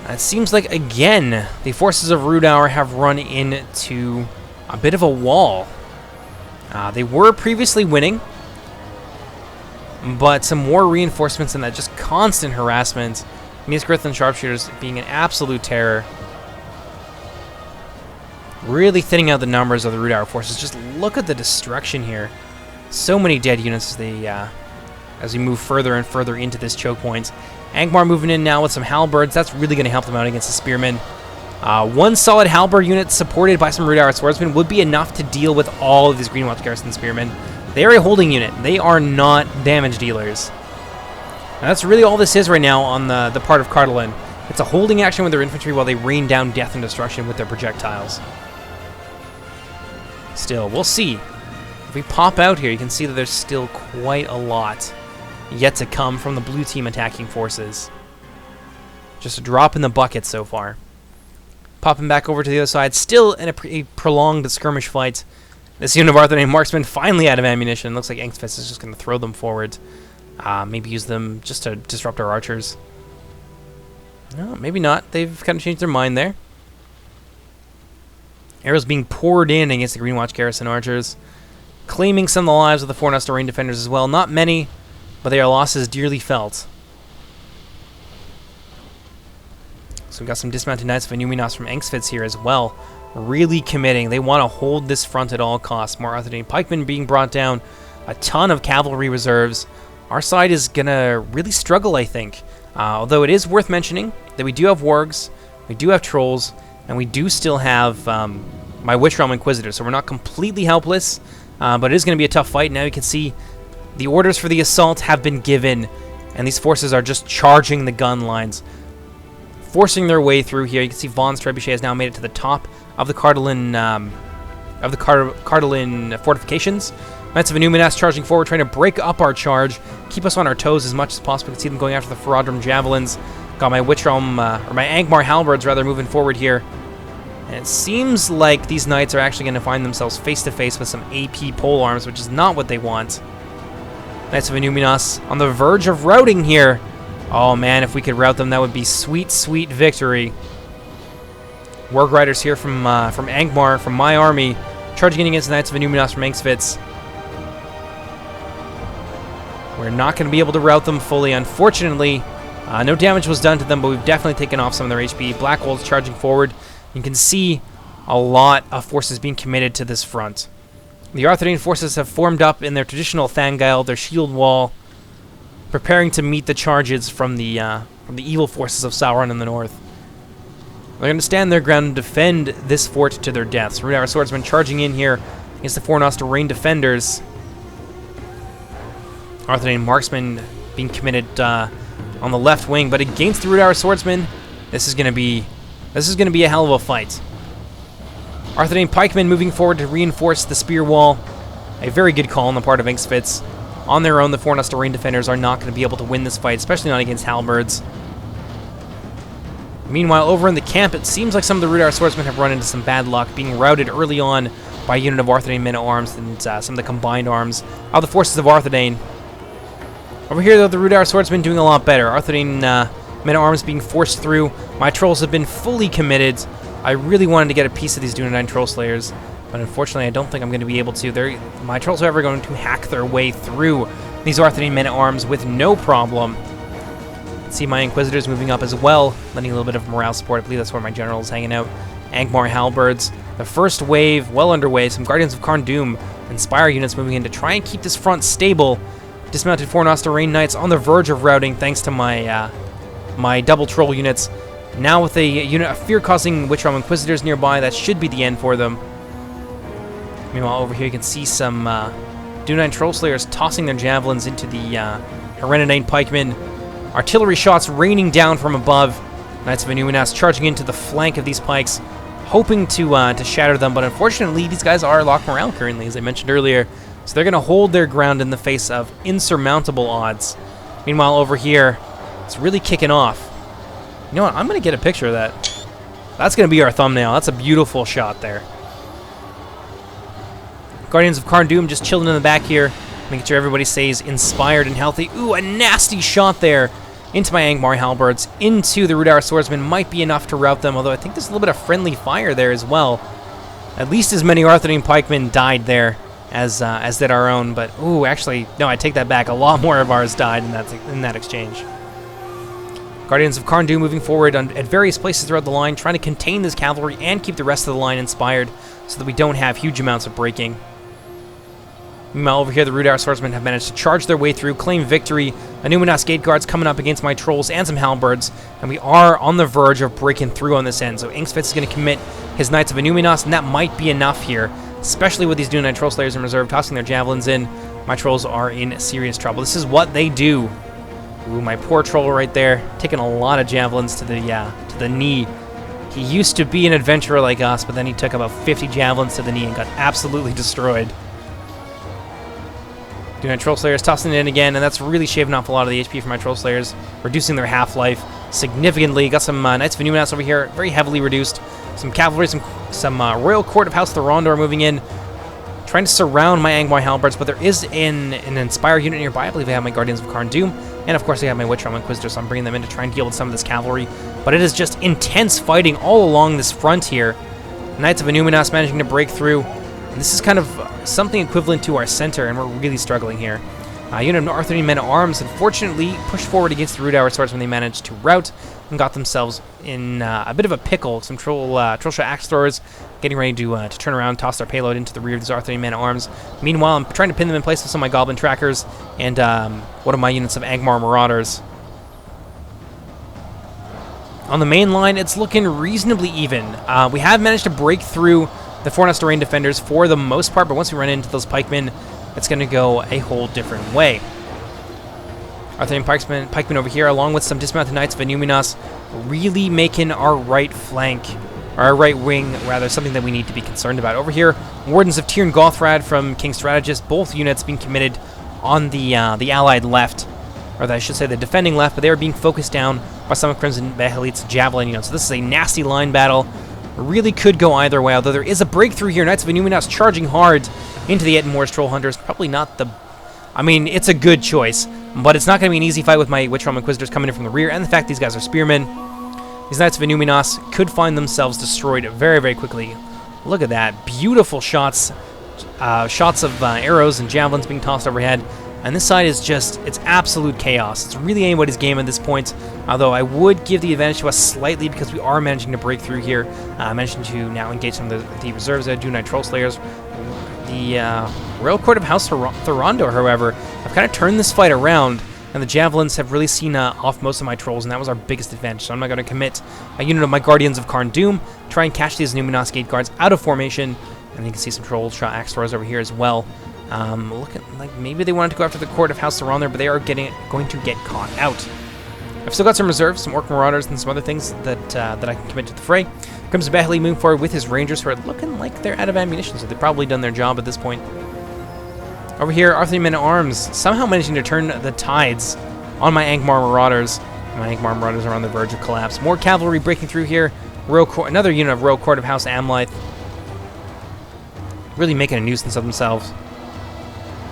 It seems like, again, the forces of Rudour have run into a bit of a wall. They were previously winning, but some more reinforcements and that just constant harassment. Miasgrith and Sharpshooters being an absolute terror. Really thinning out the numbers of the Rudour forces. Just look at the destruction here. So many dead units as we move further and further into this choke point. Angmar moving in now with some halberds. That's really going to help them out against the spearmen. One solid halberd unit supported by some Rudour swordsmen would be enough to deal with all of these Greenwatch Garrison spearmen. They are a holding unit. They are not damage dealers. And that's really all this is right now on the part of Cardolan. It's a holding action with their infantry while they rain down death and destruction with their projectiles. Still, we'll see. If we pop out here, you can see that there's still quite a lot yet to come from the blue team attacking forces. Just a drop in the bucket so far. Popping back over to the other side, still in a prolonged skirmish fight. This unit of Arthedain marksmen finally out of ammunition. Looks like Engstfest is just going to throw them forward. Maybe use them just to disrupt our archers. No, maybe not. They've kind of changed their mind there. Arrows being poured in against the Greenwatch Garrison archers, claiming some of the lives of the four Nostorian defenders as well. Not many, but they are losses dearly felt. So we've got some dismounted knights of Inuminos from Engstfits here as well. Really committing. They want to hold this front at all costs. More Arthedain pikemen being brought down. A ton of cavalry reserves. Our side is going to really struggle, I think. Although it is worth mentioning that we do have wargs, we do have trolls, and we do still have my Witch Realm Inquisitor, so we're not completely helpless, but it is going to be a tough fight. Now you can see the orders for the assault have been given, and these forces are just charging the gun lines, forcing their way through here. You can see Vaughn's Trebuchet has now made it to the top of the Cardolan fortifications. Knights of Illuminas charging forward, trying to break up our charge, keep us on our toes as much as possible. You can see them going after the Ferodrum Javelins. Got my Witchrealm, or my Angmar Halberds, rather, moving forward here. And it seems like these Knights are actually going to find themselves face-to-face with some AP pole arms, which is not what they want. Knights of Illuminas on the verge of routing here. Oh man, if we could rout them, that would be sweet, sweet victory. Warg Riders here from Angmar, from my army, charging in against the Knights of Illuminas from Angsvitz. We're not going to be able to rout them fully, unfortunately. No damage was done to them, but we've definitely taken off some of their HP. Black Wolves charging forward. You can see a lot of forces being committed to this front. The Arthedain forces have formed up in their traditional Thangile, their shield wall, preparing to meet the charges from the evil forces of Sauron in the north. They're going to stand their ground and defend this fort to their deaths. Rune Swordsmen charging in here against the Fornoster Rain defenders. Arthedain marksmen being committed on the left wing, but against the Rune Swordsmen, this is going to be a hell of a fight. Arthedain pikemen moving forward to reinforce the spear wall. A very good call on the part of Angsvitz. On their own, the Fornoster Rain defenders are not going to be able to win this fight, especially not against halberds. Meanwhile, over in the camp, it seems like some of the Rudar swordsmen have run into some bad luck, being routed early on by a unit of Arthedain men-at-arms and some of the combined arms of the forces of Arthedain. Over here, though, the Rudar swordsmen doing a lot better. Arthedain men-at-arms being forced through. My trolls have been fully committed. I really wanted to get a piece of these Dunedain Troll Slayers, but unfortunately I don't think I'm going to be able to. My trolls are ever going to hack their way through these Arthedain men-at-arms with no problem. See my Inquisitors moving up as well, lending a little bit of morale support. I believe that's where my general is hanging out. Angmar Halberds. The first wave well underway. Some Guardians of Karn Doom and Spire units moving in to try and keep this front stable. Dismounted Fornoster Rain Knights on the verge of routing thanks to my my double troll units. Now with a unit of fear-causing Witchrealm Inquisitors nearby, that should be the end for them. Meanwhile, over here you can see some Dunedain Troll Slayers tossing their javelins into the Herenadain pikemen. Artillery shots raining down from above. Knights of Illuminas charging into the flank of these pikes, hoping to shatter them, but unfortunately these guys are locked morale currently, as I mentioned earlier, so they're going to hold their ground in the face of insurmountable odds. Meanwhile, over here, it's really kicking off. You know what? I'm going to get a picture of that. That's going to be our thumbnail. That's a beautiful shot there. Guardians of Karn Doom just chilling in the back here, making sure everybody stays inspired and healthy. Ooh, a nasty shot there into my Angmar Halberds, into the Rudar Swordsmen. Might be enough to rout them, although I think there's a little bit of friendly fire there as well. At least as many Arthedain pikemen died there as did our own, but ooh, actually, no, I take that back. A lot more of ours died in that exchange. Guardians of Karn Doom moving forward at various places throughout the line, trying to contain this cavalry and keep the rest of the line inspired so that we don't have huge amounts of breaking. Meanwhile, over here, the Rudar Swordsmen have managed to charge their way through, claim victory. Illuminas Gate Guards coming up against my trolls and some halberds, and we are on the verge of breaking through on this end. So Angsvitz is going to commit his Knights of Illuminas, and that might be enough here, especially with these Dunedain Troll Slayers in reserve, tossing their javelins in. My trolls are in serious trouble. This is what they do. Ooh, my poor troll right there, taking a lot of javelins to the knee. He used to be an adventurer like us, but then he took about 50 javelins to the knee and got absolutely destroyed. Dunedain Troll Slayers tossing it in again, and that's really shaving off a lot of the HP from my Troll Slayers, reducing their half-life significantly. Got some Knights of Illuminas over here, very heavily reduced. Some cavalry, some Royal Court of House Thorondor moving in, trying to surround my Angmar Halberds, but there is an Inspire unit nearby. I believe I have my Guardians of Karn Doom, and of course I have my Witchrealm Inquisitor, so I'm bringing them in to try and deal with some of this cavalry. But it is just intense fighting all along this front here. Knights of Illuminas managing to break through. And this is kind of something equivalent to our center, and we're really struggling here. Unit of Arthedain men-at-arms, unfortunately, pushed forward against the Rudar Swords when they managed to rout and got themselves in a bit of a pickle. Some troll shot axe throwers getting ready to turn around, toss their payload into the rear of these Arthedain men-at-arms. Meanwhile, I'm trying to pin them in place with some of my Goblin Trackers and one of my units of Angmar Marauders. On the main line, it's looking reasonably even. We have managed to break through the Fornoster Rain defenders for the most part, but once we run into those pikemen, it's going to go a whole different way. Arthedain pikemen over here, along with some dismounted Knights of Illuminas, really making our right flank or our right wing, rather, something that we need to be concerned about. Over here, Wardens of Tirn Gothrad from King Strategist, both units being committed on the allied left, or I should say the defending left, but they are being focused down by some of Crimson Behelit's Javelin units. So this is a nasty line battle. Really could go either way, although there is a breakthrough here. Knights of Illuminas charging hard into the Ettenmoor's Troll Hunters. Probably not the... I mean, it's a good choice, but it's not going to be an easy fight with my Witch Realm Inquisitors coming in from the rear, and the fact these guys are spearmen. These Knights of Illuminas could find themselves destroyed very, very quickly. Look at that. Beautiful shots. Shots of arrows and javelins being tossed overhead. And this side is just, it's absolute chaos. It's really anybody's game at this point, although I would give the advantage to us slightly because we are managing to break through here. Managing to now engage some of the reserves that do Knight Troll Slayers. The Royal Court of House Thorondor, however, have kind of turned this fight around, and the Javelins have really seen off most of my Trolls, and that was our biggest advantage. So I'm not going to commit a unit of my Guardians of Karn Doom, try and catch these Numinos Gate Guards out of formation, and you can see some Troll Shot Axe Throwers over here as well. Looking like maybe they wanted to go after the Court of House Thorondor, but they are going to get caught out. I've still got some reserves, some Orc Marauders, and some other things that I can commit to the fray. Crimson Behelit moving forward with his Rangers, who are looking like they're out of ammunition, so they've probably done their job at this point. Over here, Arthurian Men-at-Arms somehow managing to turn the tides on my Angmar Marauders. My Angmar Marauders are on the verge of collapse. More cavalry breaking through here. Another unit of Royal Court of House Amlythe. Really making a nuisance of themselves.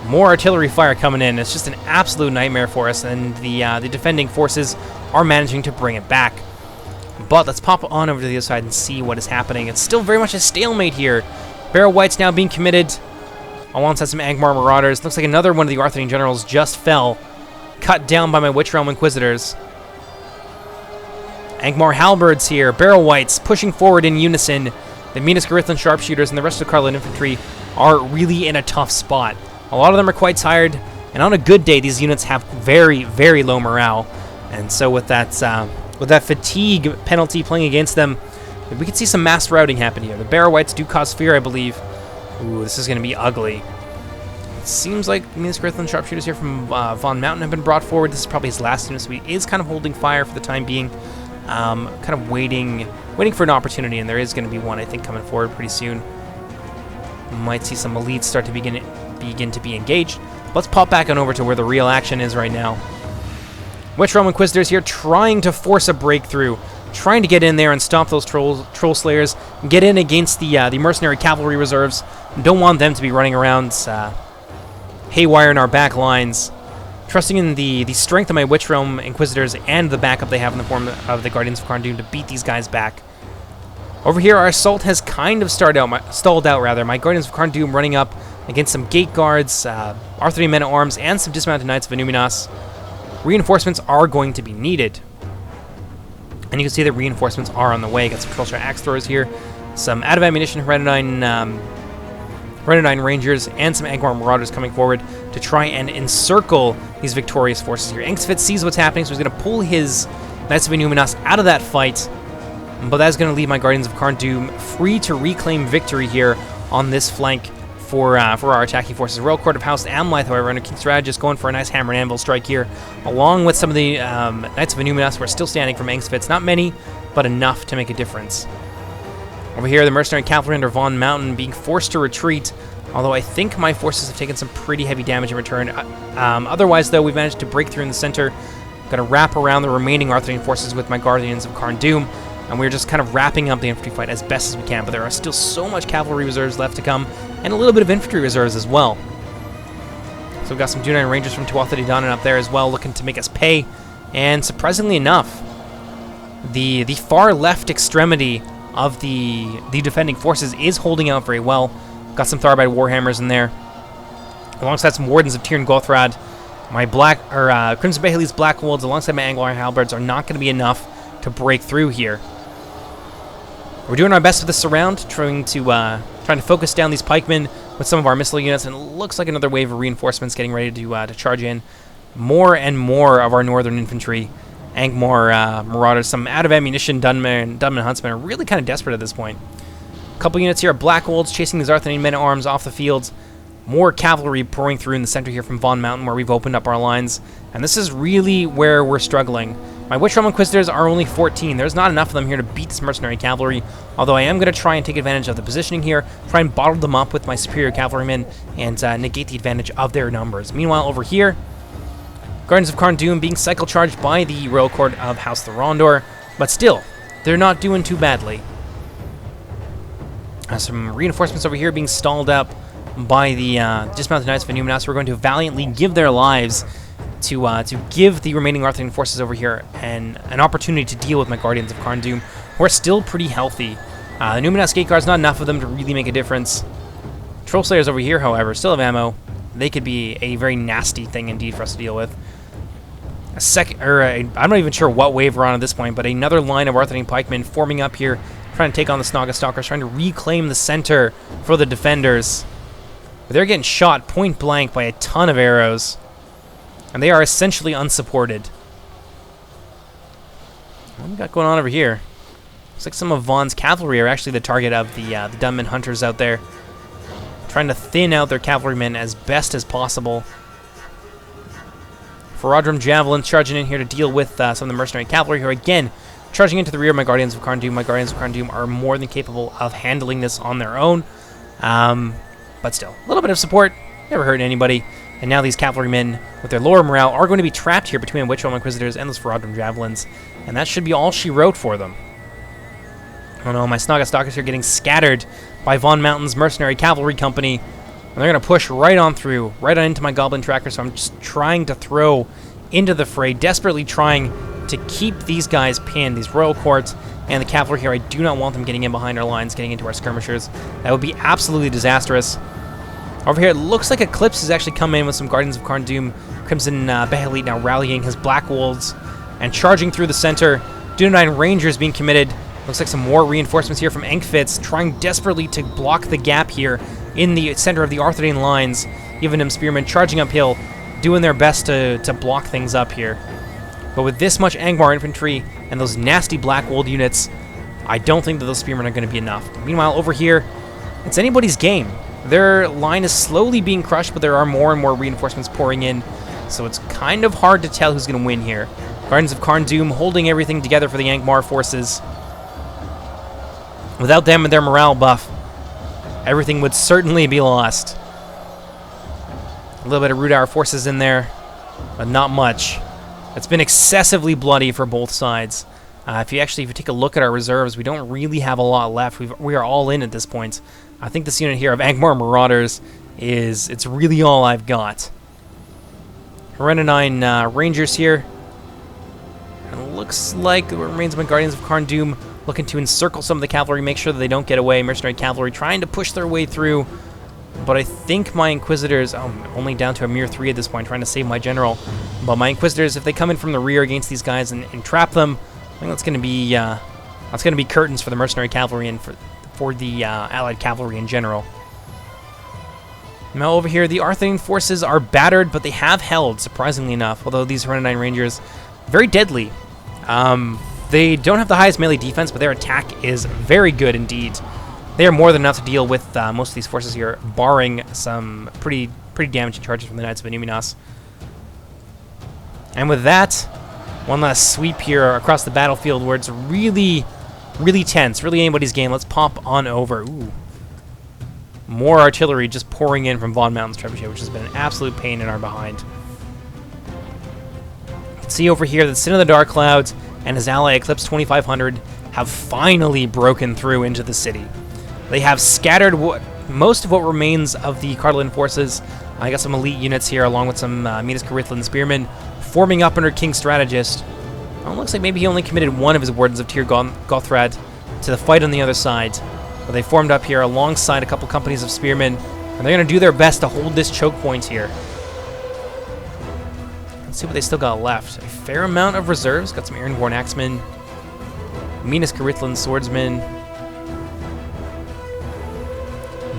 More artillery fire coming in. It's just an absolute nightmare for us, and the defending forces are managing to bring it back. But let's pop on over to the other side and see what is happening. It's still very much a stalemate here. Barrow White's now being committed alongside some Angmar Marauders. Looks like another one of the Arthurian generals just fell, cut down by my Witch Realm Inquisitors. Angmar Halberds here. Barrow Whites pushing forward in unison. The Minas Garithan Sharpshooters and the rest of the Cardolan infantry are really in a tough spot. A lot of them are quite tired, and on a good day, these units have very, very low morale. And so with that fatigue penalty playing against them, we could see some mass routing happen here. The Barrow Whites do cause fear, I believe. Ooh, this is going to be ugly. It seems like Minas Garithan Sharpshooters here from Von Mountain have been brought forward. This is probably his last unit, so he is kind of holding fire for the time being. Kind of waiting for an opportunity, and there is going to be one, I think, coming forward pretty soon. Might see some elites start to begin to be engaged. Let's pop back on over to where the real action is right now. Witch Realm Inquisitors here trying to force a breakthrough, trying to get in there and stop those troll slayers, and get in against the mercenary cavalry reserves. Don't want them to be running around haywire in our back lines. Trusting in the strength of my Witch Realm Inquisitors and the backup they have in the form of the Guardians of Karn Doom to beat these guys back. Over here, our assault has kind of stalled out. My Guardians of Karn Doom running up against some Gate Guards, Arthurian Men-at-Arms, and some dismounted Knights of Illuminas. Reinforcements are going to be needed. And you can see that reinforcements are on the way. Got some Troll Shot Axe Throwers here, some out-of-ammunition Hereditine Rangers, and some Angmar Marauders coming forward to try and encircle these victorious forces here. Engsfit sees what's happening, so he's going to pull his Knights of Illuminas out of that fight. But that's going to leave my Guardians of Karn Doom free to reclaim victory here on this flank for our attacking forces. Royal Court of House Amlythe, however, under King Strategist, going for a nice hammer and anvil strike here, along with some of the Knights of Illuminas who are still standing from Engsfits. Not many, but enough to make a difference. Over here, the mercenary cavalry under Von Mountain being forced to retreat, although I think my forces have taken some pretty heavy damage in return. Otherwise, though, we've managed to break through in the center. Going to wrap around the remaining Arthurian forces with my Guardians of Karn Doom, and we're just kind of wrapping up the infantry fight as best as we can, but there are still so much cavalry reserves left to come, and a little bit of infantry reserves as well. So we've got some Dunine Rangers from Tuatha Dé Danann up there as well, looking to make us pay, and surprisingly enough, the far left extremity of the defending forces is holding out very well. Got some Tharbite Warhammers in there, alongside some Wardens of Tirn Gothrad. My Crimson Behelit's Black Wolves alongside my Angmar Halberds are not going to be enough to break through here. We're doing our best with the surround, trying to focus down these pikemen with some of our missile units, and it looks like another wave of reinforcements getting ready to charge in. More and more of our northern infantry, Angmar Marauders, some out-of-ammunition Dunman Huntsmen are really kind of desperate at this point. A couple units here, Black Wolves chasing these Arthurian Men-at-Arms off the fields. More cavalry pouring through in the center here from Von Mountain, where we've opened up our lines. And this is really where we're struggling. My Witch Realm Inquisitors are only 14. There's not enough of them here to beat this mercenary cavalry, although I am going to try and take advantage of the positioning here, try and bottle them up with my superior cavalrymen, and negate the advantage of their numbers. Meanwhile, over here, Guardians of Cardoon being cycle charged by the Royal Court of House Thorondor, but still, they're not doing too badly. Some reinforcements over here being stalled up by the dismounted Knights of Numinas, who are going to valiantly give their lives to give the remaining Arthurian forces over here an opportunity to deal with my Guardians of Cardoon, who are still pretty healthy. The Numinas Gate Guards, not enough of them to really make a difference. Troll Slayers over here, however, still have ammo. They could be a very nasty thing indeed for us to deal with. I'm not even sure what wave we're on at this point, but another line of Arthurian pikemen forming up here, trying to take on the Snaga Stalkers, trying to reclaim the center for the defenders. But they're getting shot point blank by a ton of arrows, and they are essentially unsupported. What do we got going on over here? Looks like some of Vaughn's cavalry are actually the target of the Dunman hunters out there, trying to thin out their cavalrymen as best as possible. Ferodrum Javelins charging in here to deal with some of the mercenary cavalry, who are again charging into the rear of my Guardians of Cardoon. My Guardians of Cardoon are more than capable of handling this on their own, but still, a little bit of support, never hurt anybody. And now these cavalrymen, with their lower morale, are going to be trapped here between Witch Realm Inquisitors and those Ferodrum Javelins, and that should be all she wrote for them. Oh no, my Snaga Stalkers are getting scattered by Von Mountain's Mercenary Cavalry Company, and they're going to push right on through, right on into my Goblin Tracker, so I'm just trying to throw into the fray, desperately trying to keep these guys pinned, these Royal Courts and the cavalry here. I do not want them getting in behind our lines, getting into our skirmishers. That would be absolutely disastrous. Over here, it looks like Eclipse has actually come in with some Guardians of Cardoon. Crimson Behelit now rallying his Black Wolves and charging through the center. Dunedain Rangers being committed. Looks like some more reinforcements here from Enkfits, trying desperately to block the gap here in the center of the Arthurian lines. Even them Spearmen charging uphill, doing their best to block things up here. But with this much Angmar infantry and those nasty Black Wolf units, I don't think that those Spearmen are going to be enough. Meanwhile, over here, it's anybody's game. Their line is slowly being crushed, but there are more and more reinforcements pouring in, so it's kind of hard to tell who's going to win here. Guardians of Cardoon holding everything together for the Angmar forces. Without them and their morale buff, everything would certainly be lost. A little bit of Rudar forces in there, but not much. It's been excessively bloody for both sides. If you take a look at our reserves, we don't really have a lot left. We are all in at this point. I think this unit here of Angmar Marauders it's really all I've got. Herenidine Rangers here. And it looks like the remains of my Guardians of Cardoon looking to encircle some of the cavalry, make sure that they don't get away. Mercenary cavalry trying to push their way through. But I think my Inquisitors, only down to a mere 3 at this point, trying to save my general. But my Inquisitors, if they come in from the rear against these guys and trap them, I think that's going to be curtains for the mercenary cavalry and for the allied cavalry in general. Now over here, the Arthurian forces are battered, but they have held, surprisingly enough. Although these Herenidine Rangers, very deadly. They don't have the highest melee defense, but their attack is very good indeed. They are more than enough to deal with most of these forces here, barring some pretty damaging charges from the Knights of Numinas. And with that, one last sweep here across the battlefield where it's really, really tense, really anybody's game. Let's pop on over. Ooh. More artillery just pouring in from Von Mountain's Trebuchet, which has been an absolute pain in our behind. You can see over here that Sin of the Dark Clouds and his ally Eclipse 2500 have finally broken through into the city. They have scattered most of what remains of the Cardolan forces. I got some elite units here, along with some Minas Carithlin spearmen, forming up under King Strategist. Well, it looks like maybe he only committed one of his Wardens of Tyr Gothrad to the fight on the other side. But they formed up here alongside a couple companies of spearmen, and they're going to do their best to hold this choke point here. Let's see what they still got left. A fair amount of reserves. Got some Ironborn Axemen, Minas Carithlin Swordsmen.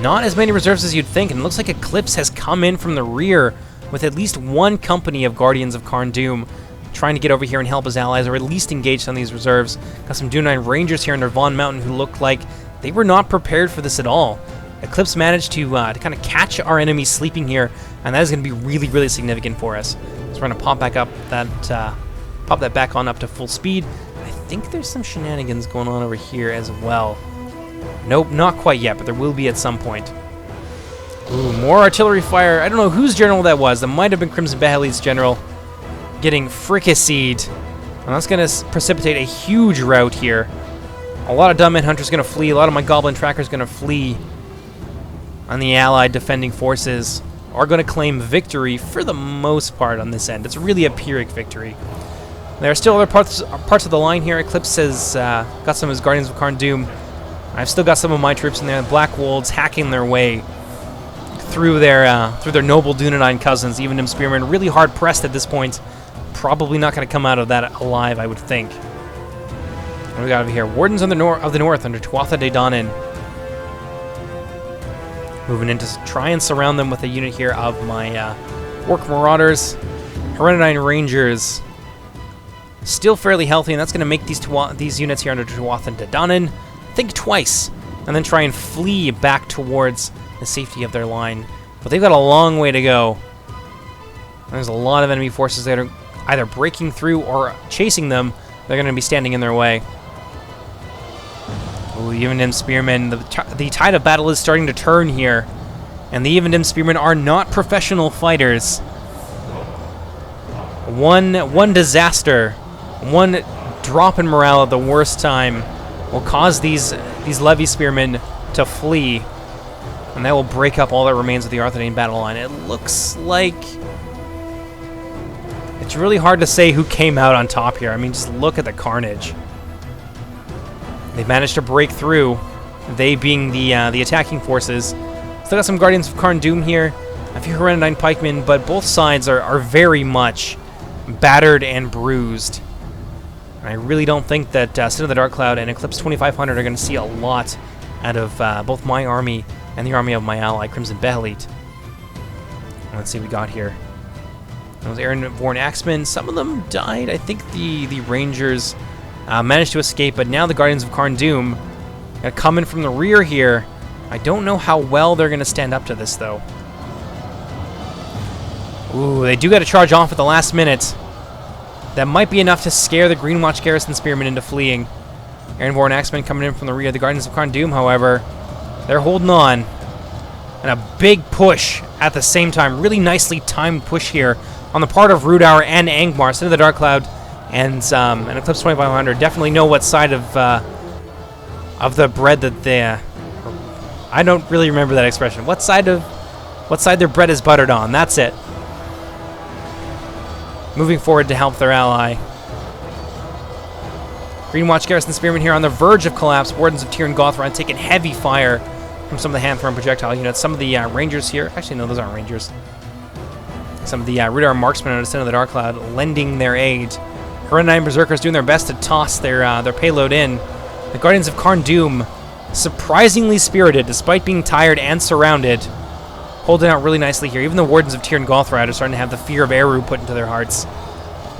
Not as many reserves as you'd think, and it looks like Eclipse has come in from the rear with at least one company of Guardians of Cardoon trying to get over here and help his allies, or at least engage some of these reserves. Got some Dunedain Rangers here under Von Mountain who look like they were not prepared for this at all. Eclipse managed to kind of catch our enemies sleeping here, and that is going to be really, really significant for us. So we're going to pop back up that pop that back on up to full speed. I think there's some shenanigans going on over here as well. Nope, not quite yet, but there will be at some point. Ooh, more artillery fire. I don't know whose general that was. That might have been Crimson Behelit's general getting fricasseed. And that's going to precipitate a huge rout here. A lot of Dunman Hunters going to flee. A lot of my Goblin Trackers going to flee. And the Allied defending forces are going to claim victory for the most part on this end. It's really a Pyrrhic victory. There are still other parts of the line here. Eclipse has got some of his Guardians of Karn Doom. I've still got some of my troops in there. The Black Wolves hacking their way through their noble Dunedain cousins. Even them Spearmen really hard pressed at this point. Probably not going to come out of that alive, I would think. What do we got over here? Wardens of the North under Tuatha De Danann. Moving in to try and surround them with a unit here of my Orc Marauders. Hereditine Rangers. Still fairly healthy, and that's going to make these units here under Tuatha De Danann think twice, and then try and flee back towards the safety of their line. But they've got a long way to go. There's a lot of enemy forces that are either breaking through or chasing them. They're going to be standing in their way. Ooh, even them Spearmen. The tide of battle is starting to turn here, and the Even Spearmen are not professional fighters. One disaster, one drop in morale at the worst time will cause these Levy Spearmen to flee, and that will break up all that remains of the Arthedain battle line. It looks like it's really hard to say who came out on top here. I mean, just look at the carnage. They managed to break through, they being the attacking forces. Still got some Guardians of Karn Doom here, a few Hereditine Pikemen, but both sides are very much battered and bruised. And I really don't think that Sin of the Dark Cloud and Eclipse 2500 are going to see a lot out of both my army and the army of my ally, Crimson Behelit. Let's see what we got here. Those Aaron-born Axemen, some of them died. I think the Rangers managed to escape, but now the Guardians of Karn Doom are coming from the rear here. I don't know how well they're going to stand up to this, though. Ooh, they do got to charge off at the last minute. That might be enough to scare the Greenwatch Garrison Spearmen into fleeing. Aaron-born Axemen coming in from the rear. The Guardians of Karn Doom, however, they're holding on. And a big push at the same time. Really nicely timed push here on the part of Rudauer and Angmar. Sin of the Dark Cloud and Eclipse 2500 definitely know what side of the bread that they... I don't really remember that expression. What side their bread is buttered on. That's it. Moving forward to help their ally. Greenwatch Garrison Spearmen here on the verge of collapse. Wardens of Tyr and Gothron taking heavy fire from some of the hand-thrown projectile units. Some of the Rangers here... Actually, no, those aren't Rangers. Some of the Rudauer Marksmen out of Sin of the Dark Cloud lending their aid. Hereditine Berserkers doing their best to toss their payload in. The Guardians of Karn Doom, surprisingly spirited, despite being tired and surrounded, holding out really nicely here. Even the Wardens of Tyr and Gothrad are starting to have the fear of Eru put into their hearts.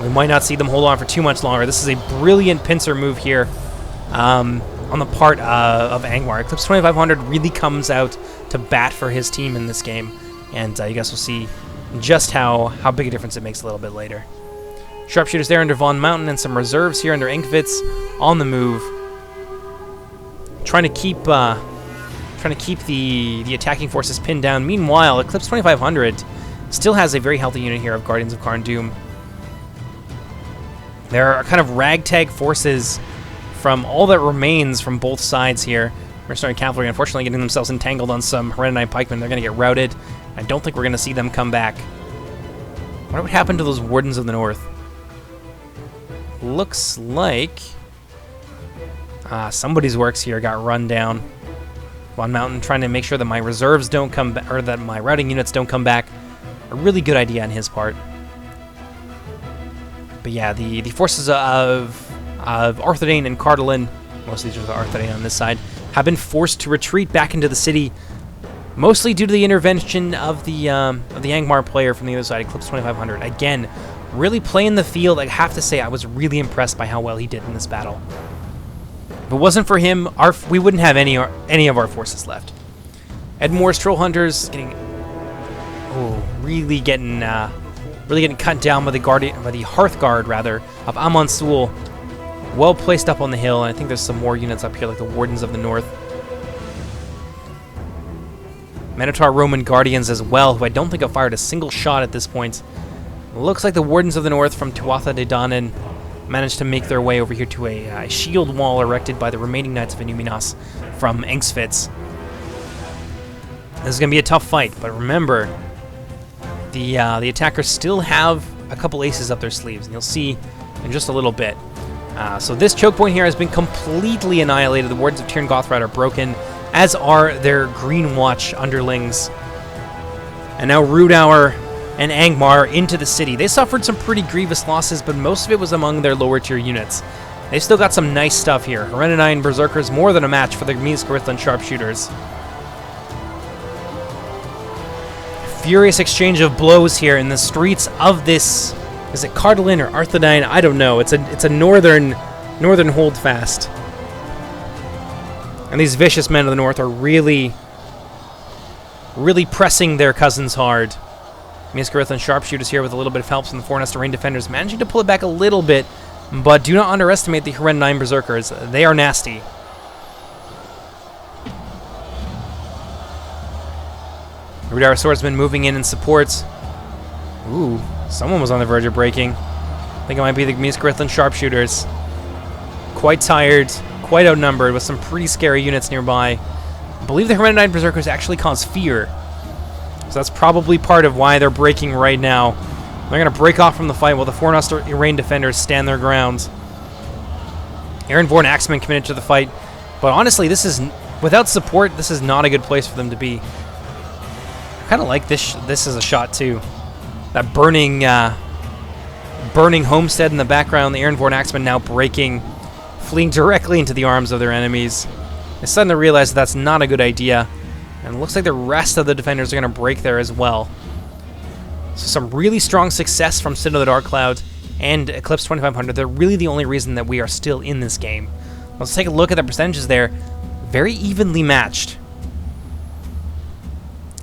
We might not see them hold on for too much longer. This is a brilliant pincer move here on the part of Angmar. Eclipse 2500 really comes out to bat for his team in this game, and you guys will see just how big a difference it makes a little bit later. Sharpshooters there under Von Mountain, and some reserves here under Inkvitz on the move, trying to keep the attacking forces pinned down. Meanwhile, Eclipse 2500 still has a very healthy unit here of Guardians of Karn Doom. There are kind of ragtag forces from all that remains from both sides here. Mercenary Cavalry, unfortunately, getting themselves entangled on some Hereditine Pikemen. They're going to get routed. I don't think we're going to see them come back. What would happen to those Wardens of the North? Looks like somebody's works here got run down. Von Mountain trying to make sure that my reserves don't come back, or that my routing units don't come back. A really good idea on his part. But yeah, the forces of Arthedain and Cardolan, mostly just the Arthedain on this side, have been forced to retreat back into the city, mostly due to the intervention of the Angmar player from the other side, Eclipse 2500. Again, really playing the field. I have to say, I was really impressed by how well he did in this battle. If it wasn't for him, we wouldn't have any of our forces left. Ed Moore's Troll Hunters really getting really getting cut down by the Hearth Guard, rather, of Amon Sul. Well placed up on the hill, and I think there's some more units up here, like the Wardens of the North. Minotaur Roman Guardians as well, who I don't think have fired a single shot at this point. Looks like the Wardens of the North from Tuatha De Danann managed to make their way over here to a shield wall erected by the remaining Knights of Inuminas from Engsfits. This is going to be a tough fight, but remember, the attackers still have a couple aces up their sleeves, and you'll see in just a little bit. So this choke point here has been completely annihilated. The Wardens of Tirn Gothrad are broken, as are their Green Watch underlings. And now Rudour and Angmar into the city. They suffered some pretty grievous losses, but most of it was among their lower tier units. They've still got some nice stuff here. Herenidine Berserkers, more than a match for the Minas Tirith sharpshooters. Furious exchange of blows here in the streets of this. Is it Cardolan or Arthedain? I don't know. It's a northern holdfast. And these vicious men of the north are really pressing their cousins hard. Minas Tirith sharpshooters here with a little bit of help from the Fornester Rain defenders, managing to pull it back a little bit, but do not underestimate the Herenidine Berserkers. They are nasty. Rudour Swordsman moving in support. Ooh, someone was on the verge of breaking. I think it might be the Minas Tirith sharpshooters. Quite tired, quite outnumbered, with some pretty scary units nearby. I believe the Herenidine Berserkers actually cause fear. So that's probably part of why they're breaking right now. They're going to break off from the fight while the Fornester Rain defenders stand their ground. Ironborn Axemen committed to the fight. But honestly, without support, this is not a good place for them to be. I kind of like this as a shot too. That burning homestead in the background, the Ironborn Axemen now breaking, fleeing directly into the arms of their enemies. They're starting to realize that's not a good idea. And it looks like the rest of the defenders are going to break there as well. So some really strong success from Sin of the Dark Cloud and Eclipse 2500. They're really the only reason that we are still in this game. Let's take a look at the percentages there. Very evenly matched.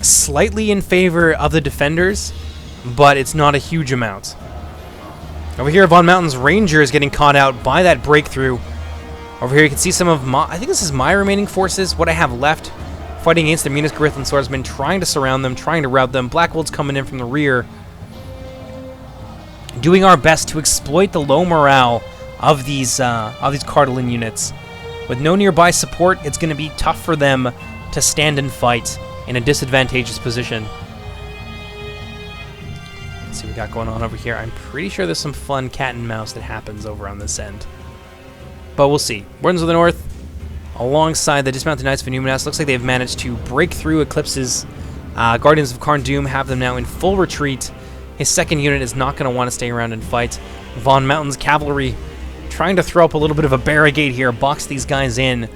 Slightly in favor of the defenders, but it's not a huge amount. Over here, Von Mountain's Rangers getting caught out by that breakthrough. Over here, you can see some of I think this is my remaining forces, what I have left, fighting against the Minas Tirith swordsmen, trying to surround them, trying to rout them. Blackwold's coming in from the rear, doing our best to exploit the low morale of these Cardolan units. With no nearby support, it's going to be tough for them to stand and fight in a disadvantageous position. Let's see what we got going on over here. I'm pretty sure there's some fun cat and mouse that happens over on this end, but we'll see. Wardens of the North, alongside the Dismounted Knights of Inuminas, looks like they've managed to break through Eclipse's Guardians of Karn Doom, have them now in full retreat. His second unit is not going to want to stay around and fight. Von Mountain's cavalry trying to throw up a little bit of a barricade here, box these guys in,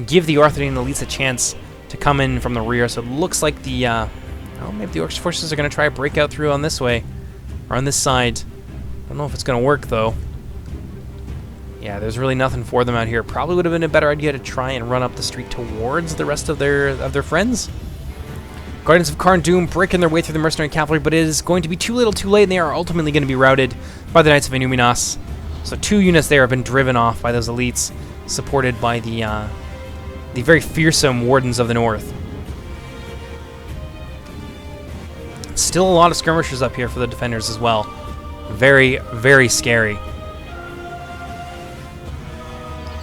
give the Arthedain elites a chance to come in from the rear. So it looks like maybe the Orcish forces are going to try to break out through on this way, or on this side. I don't know if it's going to work, though. Yeah, there's really nothing for them out here. Probably would have been a better idea to try and run up the street towards the rest of their friends. Guardians of Karn Doom breaking their way through the mercenary cavalry, but it is going to be too little too late, and they are ultimately going to be routed by the Knights of Inuminas. So 2 units there have been driven off by those elites, supported by the very fearsome Wardens of the North. Still a lot of skirmishers up here for the defenders as well. Very, very scary.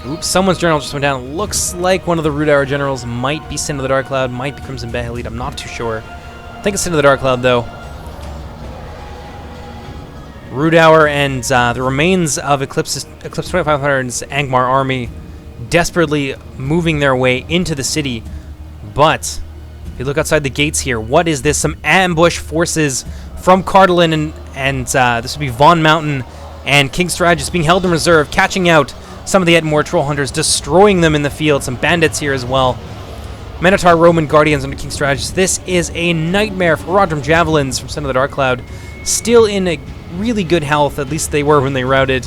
Oops, someone's general just went down. Looks like one of the Rudour generals might be Sin of the Dark Cloud, might be Crimson Behelit. I'm not too sure. I think it's Sin of the Dark Cloud, though. Rudour and the remains of Eclipse 2500's Angmar army desperately moving their way into the city. But if you look outside the gates here, what is this? Some ambush forces from Cardolan, and this would be Von Mountain and King Strategist being held in reserve, catching out some of the Edmure Troll Hunters, destroying them in the field. Some bandits here as well. Minotaur Roman Guardians under King Strategist. This is a nightmare for Rodrum Javelins from Sin of the Dark Cloud. Still in a really good health, at least they were when they routed.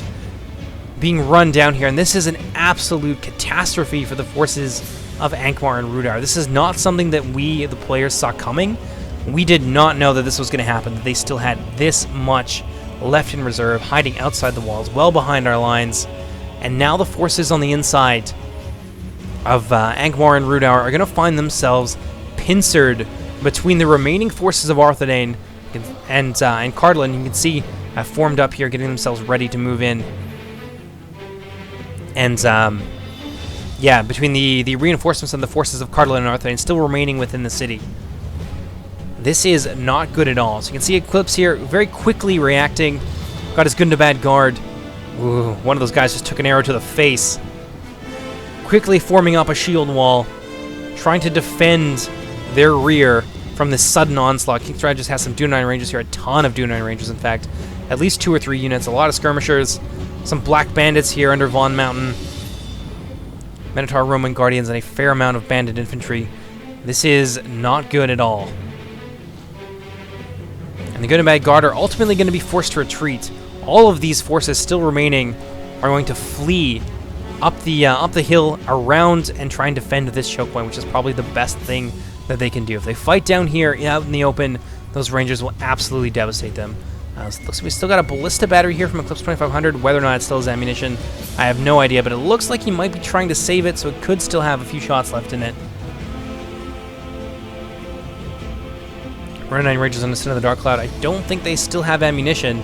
Being run down here, and this is an absolute catastrophe for the forces of Angmar and Rudour. This is not something that we, the players, saw coming, We did not know that this was going to happen, that they still had this much left in reserve, hiding outside the walls, well behind our lines. And now the forces on the inside of Angmar and Rudauer are going to find themselves pincered between the remaining forces of Arthedain and Cardolan. You can see formed up here, getting themselves ready to move in. And yeah, between the reinforcements and the forces of Cardolan and Arthedain still remaining within the city. This is not good at all. So you can see Eclipse here very quickly reacting. Got his Gundabad guard. Ooh, one of those guys just took an arrow to the face. Quickly forming up a shield wall, trying to defend their rear from this sudden onslaught. King Strategist has some Dunine Rangers here, a ton of Dunine Rangers, in fact. At least 2 or 3 units, a lot of skirmishers, some Black Bandits here under Von Mountain, Minotaur Roman Guardians, and a fair amount of Bandit Infantry. This is not good at all. And the Gundabad Guard are ultimately going to be forced to retreat. All of these forces still remaining are going to flee up the hill, around, and try and defend this choke point, which is probably the best thing that they can do. If they fight down here out in the open, those Rangers will absolutely devastate them. So it looks like we still got a Ballista battery here from Eclipse 2500. Whether or not it still has ammunition, I have no idea, but it looks like he might be trying to save it, so it could still have a few shots left in it. Running 9 Rangers on the Sin of the Dark Cloud. I don't think they still have ammunition.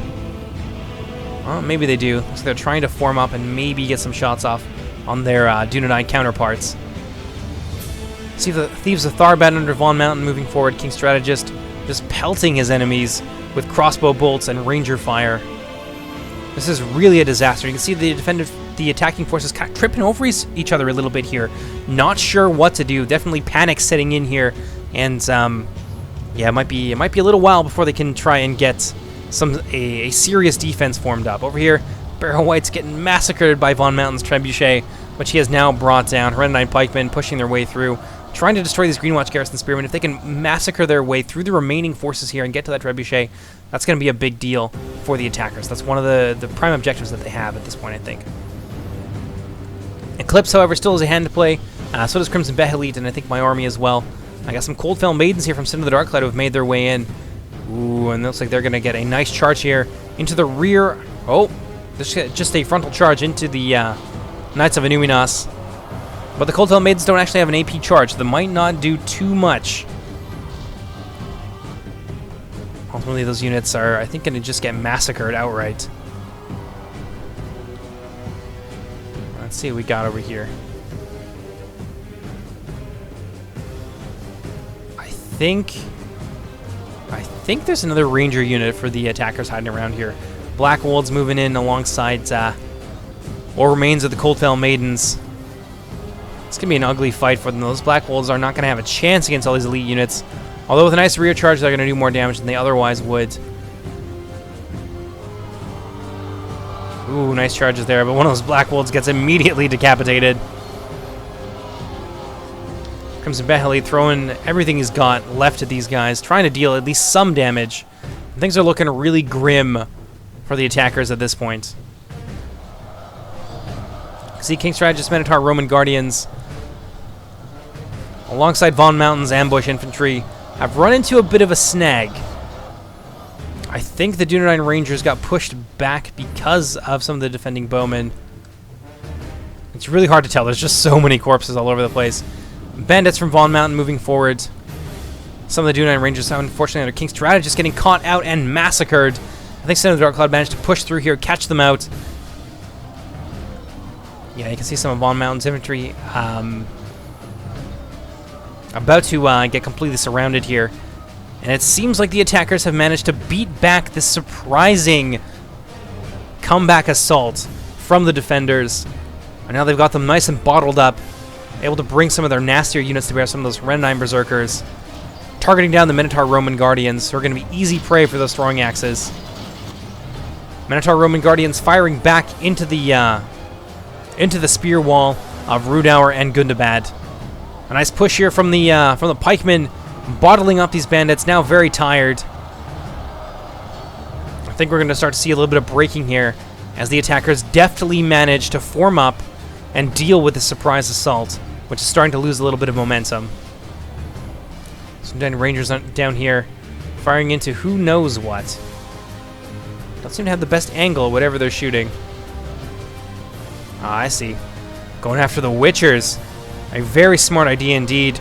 Well, maybe they do. So they're trying to form up and maybe get some shots off on their Dunedain counterparts. See the Thieves of Tharbad under Von Mountain moving forward. King Strategist just pelting his enemies with crossbow bolts and ranger fire. This is really a disaster. You can see the attacking forces kind of tripping over each other a little bit here. Not sure what to do. Definitely panic setting in here. And yeah, it might be a little while before they can try and get a serious defense formed up. Over here, Barrow White's getting massacred by Von Mountain's Trebuchet, which he has now brought down. Hereditary Pikemen pushing their way through, trying to destroy these Greenwatch Garrison Spearmen. If they can massacre their way through the remaining forces here and get to that Trebuchet, that's going to be a big deal for the attackers. That's one of the prime objectives that they have at this point, I think. Eclipse, however, still has a hand to play. So does Crimson Behelit, and I think my army as well. I got some Coldfell Maidens here from Sin of the Dark Cloud who have made their way in. Ooh, and it looks like they're going to get a nice charge here into the rear. Oh, just a frontal charge into the Knights of Inuminas. But the Coldfell Maidens don't actually have an AP charge, so they might not do too much. Ultimately, those units are, I think, going to just get massacred outright. Let's see what we got over here. I think there's another ranger unit for the attackers hiding around here. Black Wolves moving in alongside what remains of the Coldfell Maidens. It's going to be an ugly fight for them. Those Black Wolves are not going to have a chance against all these elite units. Although with a nice rear charge, they're going to do more damage than they otherwise would. Ooh, nice charges there, but one of those Black Wolves gets immediately decapitated. Crimson Behelit throwing everything he's got left at these guys, trying to deal at least some damage. And things are looking really grim for the attackers at this point. See King Strategist, Minotaur, Roman Guardians, alongside Von Mountain's ambush infantry, have run into a bit of a snag. I think the Dunedain Rangers got pushed back because of some of the defending bowmen. It's really hard to tell. There's just so many corpses all over the place. Bandits from Von Mountain moving forward. Some of the Dunedain Rangers, unfortunately, under King Strategist, getting caught out and massacred. I think Sin of the Dark Cloud managed to push through here, catch them out. Yeah, you can see some of Von Mountain's infantry about to get completely surrounded here. And it seems like the attackers have managed to beat back this surprising comeback assault from the defenders. And now they've got them nice and bottled up, able to bring some of their nastier units to bear, some of those Ren'Nine Berserkers, targeting down the Minotaur Roman Guardians, who are going to be easy prey for those throwing axes. Minotaur Roman Guardians firing back into the spear wall of Rudauer and Gundabad. A nice push here from the pikemen, bottling up these bandits, now very tired. I think we're going to start to see a little bit of breaking here as the attackers deftly manage to form up and deal with the surprise assault, which is starting to lose a little bit of momentum. Some Rangers down here firing into who knows what. Don't seem to have the best angle, whatever they're shooting. Ah, I see. Going after the Witchers. A very smart idea indeed.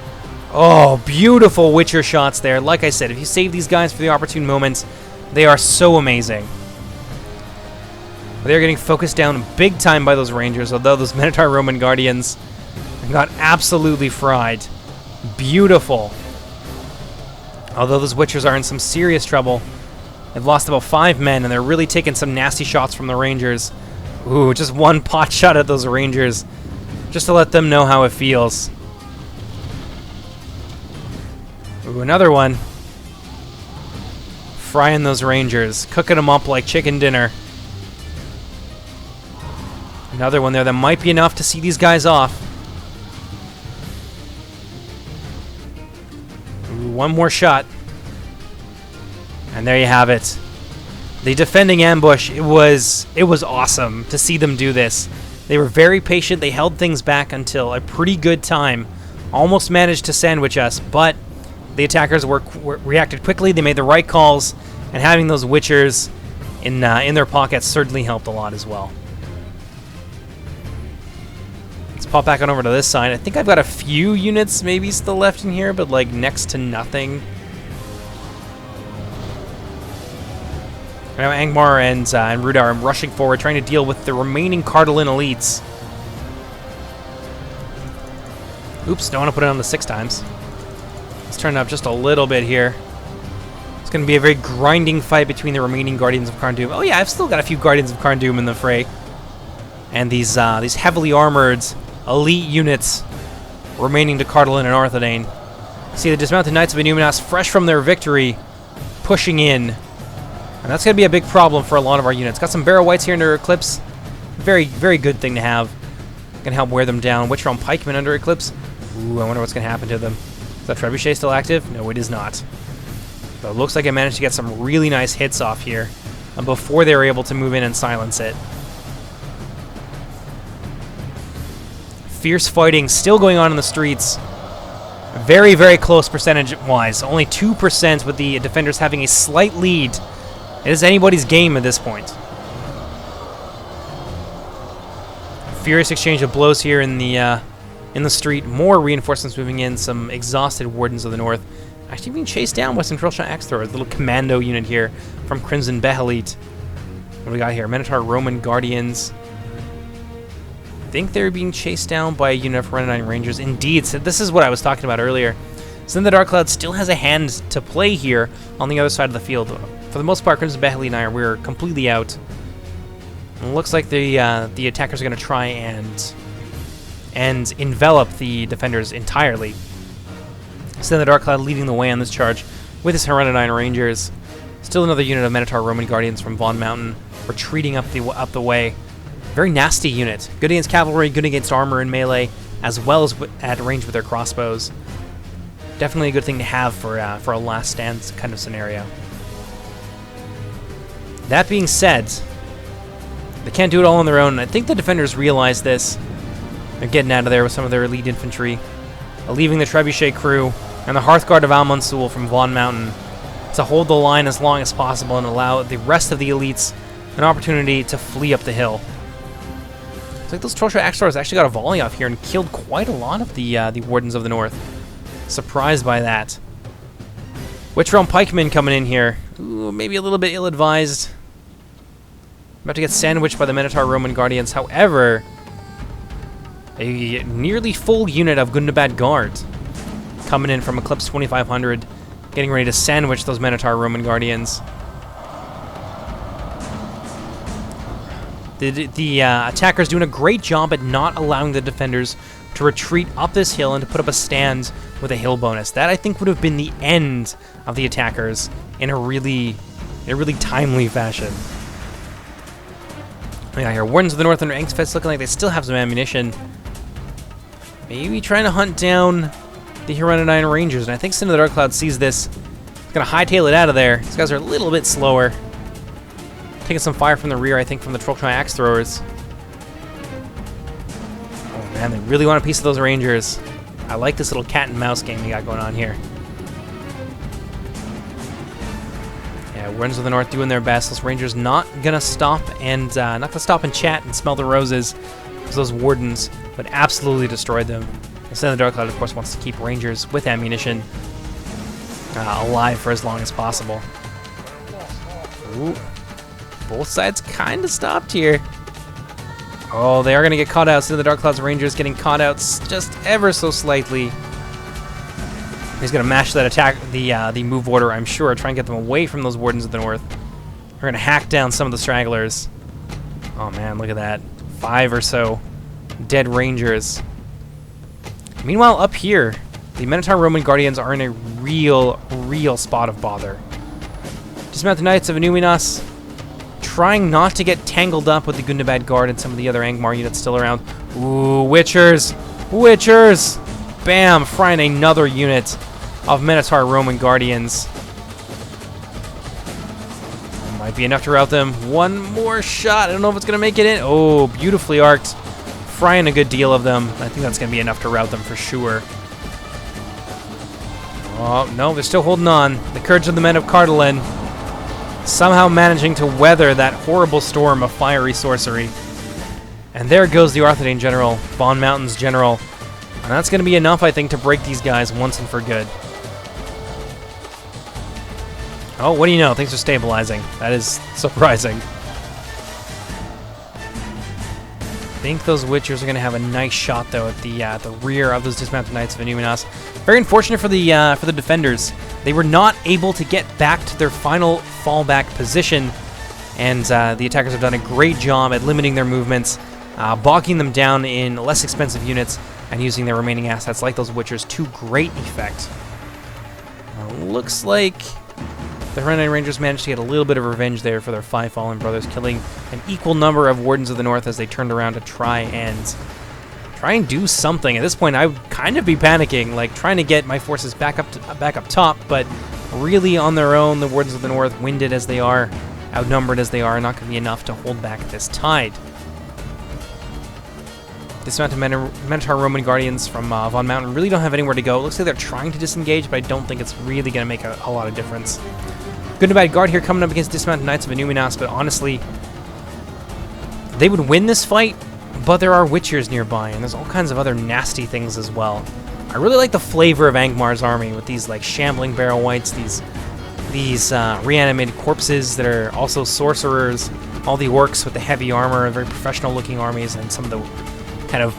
Oh, beautiful Witcher shots there. Like I said, if you save these guys for the opportune moments, they are so amazing. They're getting focused down big time by those Rangers, although those Minotaur Roman Guardians got absolutely fried. Beautiful. Although those Witchers are in some serious trouble. They've lost about 5 men, and they're really taking some nasty shots from the Rangers. Ooh, just one pot shot at those Rangers, just to let them know how it feels. Ooh, another one. Frying those Rangers, cooking them up like chicken dinner. Another one there that might be enough to see these guys off. Ooh, one more shot. And there you have it. The defending ambush, it was awesome to see them do this. They were very patient. They held things back until a pretty good time. Almost managed to sandwich us, but the attackers reacted quickly. They made the right calls, and having those Witchers in their pockets certainly helped a lot as well. Let's pop back on over to this side. I think I've got a few units maybe still left in here, but like next to nothing. Now Angmar and Rudar are rushing forward, trying to deal with the remaining Cardolan elites. Oops, don't want to put it on the 6 times. Let's turn it up just a little bit here. It's going to be a very grinding fight between the remaining Guardians of Cardoon. Oh yeah, I've still got a few Guardians of Cardoon in the fray. And these heavily armored elite units remaining to Cardolan and Arthedain. See the dismounted Knights of Illuminas, fresh from their victory, pushing in. And that's going to be a big problem for a lot of our units. Got some Barrow Whites here under Eclipse. Very, very good thing to have. Can help wear them down. Witcher on Pikemen under Eclipse. Ooh, I wonder what's going to happen to them. Is that Trebuchet still active? No, it is not. But it looks like I managed to get some really nice hits off here before they were able to move in and silence it. Fierce fighting still going on in the streets. Very, very close percentage-wise. Only 2% with the defenders having a slight lead. It is anybody's game at this point. Furious exchange of blows here in the street. More reinforcements moving in. Some exhausted Wardens of the North. Actually being chased down by some Trillshot Axe Throwers. A little commando unit here from Crimson Behelit. What do we got here? Minotaur Roman Guardians. I think they're being chased down by a unit of Renadine Rangers. Indeed, so this is what I was talking about earlier. So then the Dark Cloud still has a hand to play here on the other side of the field. For the most part, Crimson Behelit and I we're completely out. And it looks like the attackers are going to try and envelop the defenders entirely. So then the Dark Cloud leading the way on this charge with his Renadine Rangers. Still another unit of Minotaur Roman Guardians from Von Mountain retreating up the way. Very nasty unit. Good against cavalry, good against armor and melee, as well as at range with their crossbows. Definitely a good thing to have for a last stand kind of scenario. That being said, they can't do it all on their own. I think the defenders realize this. They're getting out of there with some of their elite infantry, leaving the Trebuchet crew and the Hearthguard of Almansul from Von Mountain to hold the line as long as possible and allow the rest of the elites an opportunity to flee up the hill. It's like those Trillshot Axe Throwers actually got a volley off here and killed quite a lot of the Wardens of the North. Surprised by that. Witcher on Pikemen coming in here. Ooh, maybe a little bit ill-advised. About to get sandwiched by the Minotaur Roman Guardians. However, a nearly full unit of Gundabad Guard coming in from Eclipse 2500, getting ready to sandwich those Minotaur Roman Guardians. The attackers doing a great job at not allowing the defenders to retreat up this hill and to put up a stand with a hill bonus. That, I think, would have been the end of the attackers in a really timely fashion. We got here Wardens of the North under Angstfest looking like they still have some ammunition. Maybe trying to hunt down the Renadine Rangers, and I think Sin of the Dark Cloud sees this. He's going to hightail it out of there. These guys are a little bit slower. Taking some fire from the rear, I think, from the Trillshot Axe Throwers. Oh man, they really want a piece of those Rangers. I like this little cat and mouse game we got going on here. Yeah, Wardens of the North doing their best. Those Rangers not gonna stop and chat and smell the roses, because those Wardens would absolutely destroy them. Instead, the Dark Cloud, of course, wants to keep Rangers with ammunition alive for as long as possible. Ooh. Both sides kind of stopped here. Oh, they are going to get caught out. So the Dark Cloud's Rangers getting caught out just ever so slightly. He's going to mash that attack, the move order, I'm sure, try and get them away from those Wardens of the North. We're going to hack down some of the stragglers. Oh man, look at that. 5 or so dead Rangers. Meanwhile, up here, the Minotaur Roman Guardians are in a real spot of bother. Dismount the Knights of Inuminas, trying not to get tangled up with the Gundabad Guard and some of the other Angmar units still around. Ooh, Witchers! Witchers! Bam! Frying another unit of Minotaur Roman Guardians. Might be enough to rout them. One more shot. I don't know if it's going to make it in. Oh, beautifully arced. Frying a good deal of them. I think that's going to be enough to rout them for sure. Oh, no, they're still holding on. The courage of the men of Cardolan somehow managing to weather that horrible storm of fiery sorcery. And there goes the Arthedain General, Von Mountain's General. And that's going to be enough, I think, to break these guys once and for good. Oh, what do you know? Things are stabilizing. That is surprising. I think those Witchers are going to have a nice shot, though, at the rear of those dismounted Knights of Inuminas. Very unfortunate for the defenders. They were not able to get back to their final fallback position, and the attackers have done a great job at limiting their movements, bogging them down in less expensive units, and using their remaining assets like those Witchers to great effect. Looks like the Hereditary Rangers managed to get a little bit of revenge there for their 5 fallen brothers, killing an equal number of Wardens of the North as they turned around to try and do something. At this point, I would kind of be panicking, like trying to get my forces back up top, but really on their own, the Wardens of the North, winded as they are, outnumbered as they are not going to be enough to hold back this tide. Dismounted Minotaur Roman Guardians from Von Mountain really don't have anywhere to go. It looks like they're trying to disengage, but I don't think it's really going to make a lot of difference. Gundabad Guard here coming up against Dismounted Knights of Inuminas, but honestly, they would win this fight, but there are Witchers nearby, and there's all kinds of other nasty things as well. I really like the flavor of Angmar's army with these like shambling barrel whites, these reanimated corpses that are also sorcerers, all the orcs with the heavy armor, very professional looking armies, and some of the kind of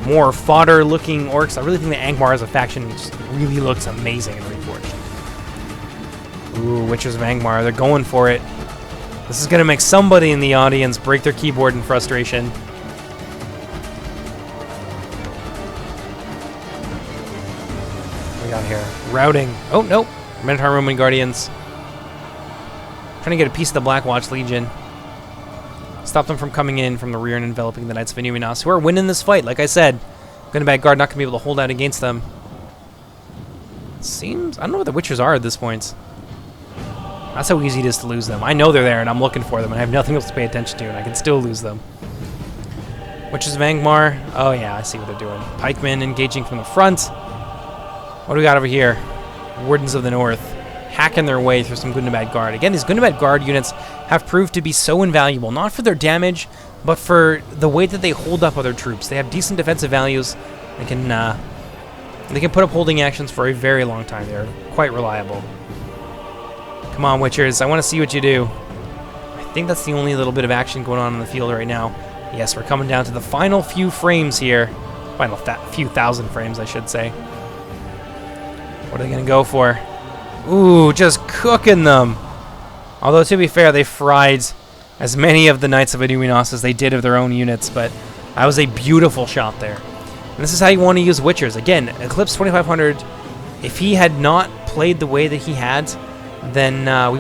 more fodder looking orcs. I really think the Angmar as a faction just really looks amazing in Reforged. Ooh, Witchers of Angmar, they're going for it. This is going to make somebody in the audience break their keyboard in frustration. What we got here? Routing. Oh, nope. Minotaur Roman Guardians. Trying to get a piece of the Blackwatch Legion. Stop them from coming in from the rear and enveloping the Knights of Inuminas, who are winning this fight. Like I said, Gundabad Guard not going to be able to hold out against them. Seems... I don't know what the Witchers are at this point. That's how easy it is to lose them. I know they're there, and I'm looking for them, and I have nothing else to pay attention to, and I can still lose them. Witches of Angmar. Oh, yeah, I see what they're doing. Pikemen engaging from the front. What do we got over here? Wardens of the North, hacking their way through some Gundabad Guard. Again, these Gundabad Guard units have proved to be so invaluable, not for their damage, but for the way that they hold up other troops. They have decent defensive values. They can put up holding actions for a very long time. They're quite reliable. Come on, Witchers. I want to see what you do. I think that's the only little bit of action going on in the field right now. Yes, we're coming down to the final few frames here. Final few thousand frames, I should say. What are they going to go for? Ooh, just cooking them. Although, to be fair, they fried as many of the Knights of Inuminas as they did of their own units, but that was a beautiful shot there. And this is how you want to use Witchers. Again, Eclipse 2500, if he had not played the way that he had, then I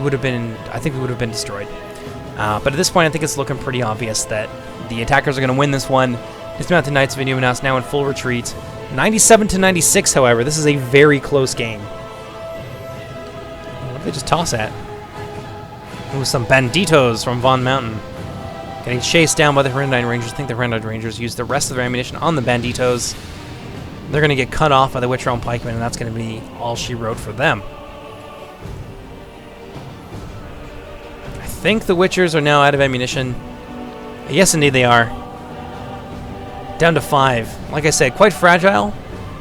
think we would have been destroyed. But at this point, I think it's looking pretty obvious that the attackers are going to win this one. Dismounted Knights of Inuminas now in full retreat. 97-96, however. This is a very close game. What did they just toss at? Ooh, some banditos from Von Mountain. Getting chased down by the Hereditary Rangers. I think the Hereditary Rangers used the rest of their ammunition on the banditos. They're going to get cut off by the Witch Realm Pikemen, and that's going to be all she wrote for them. think the Witchers are now out of ammunition. Yes, indeed they are. Down to 5. Like I said, quite fragile,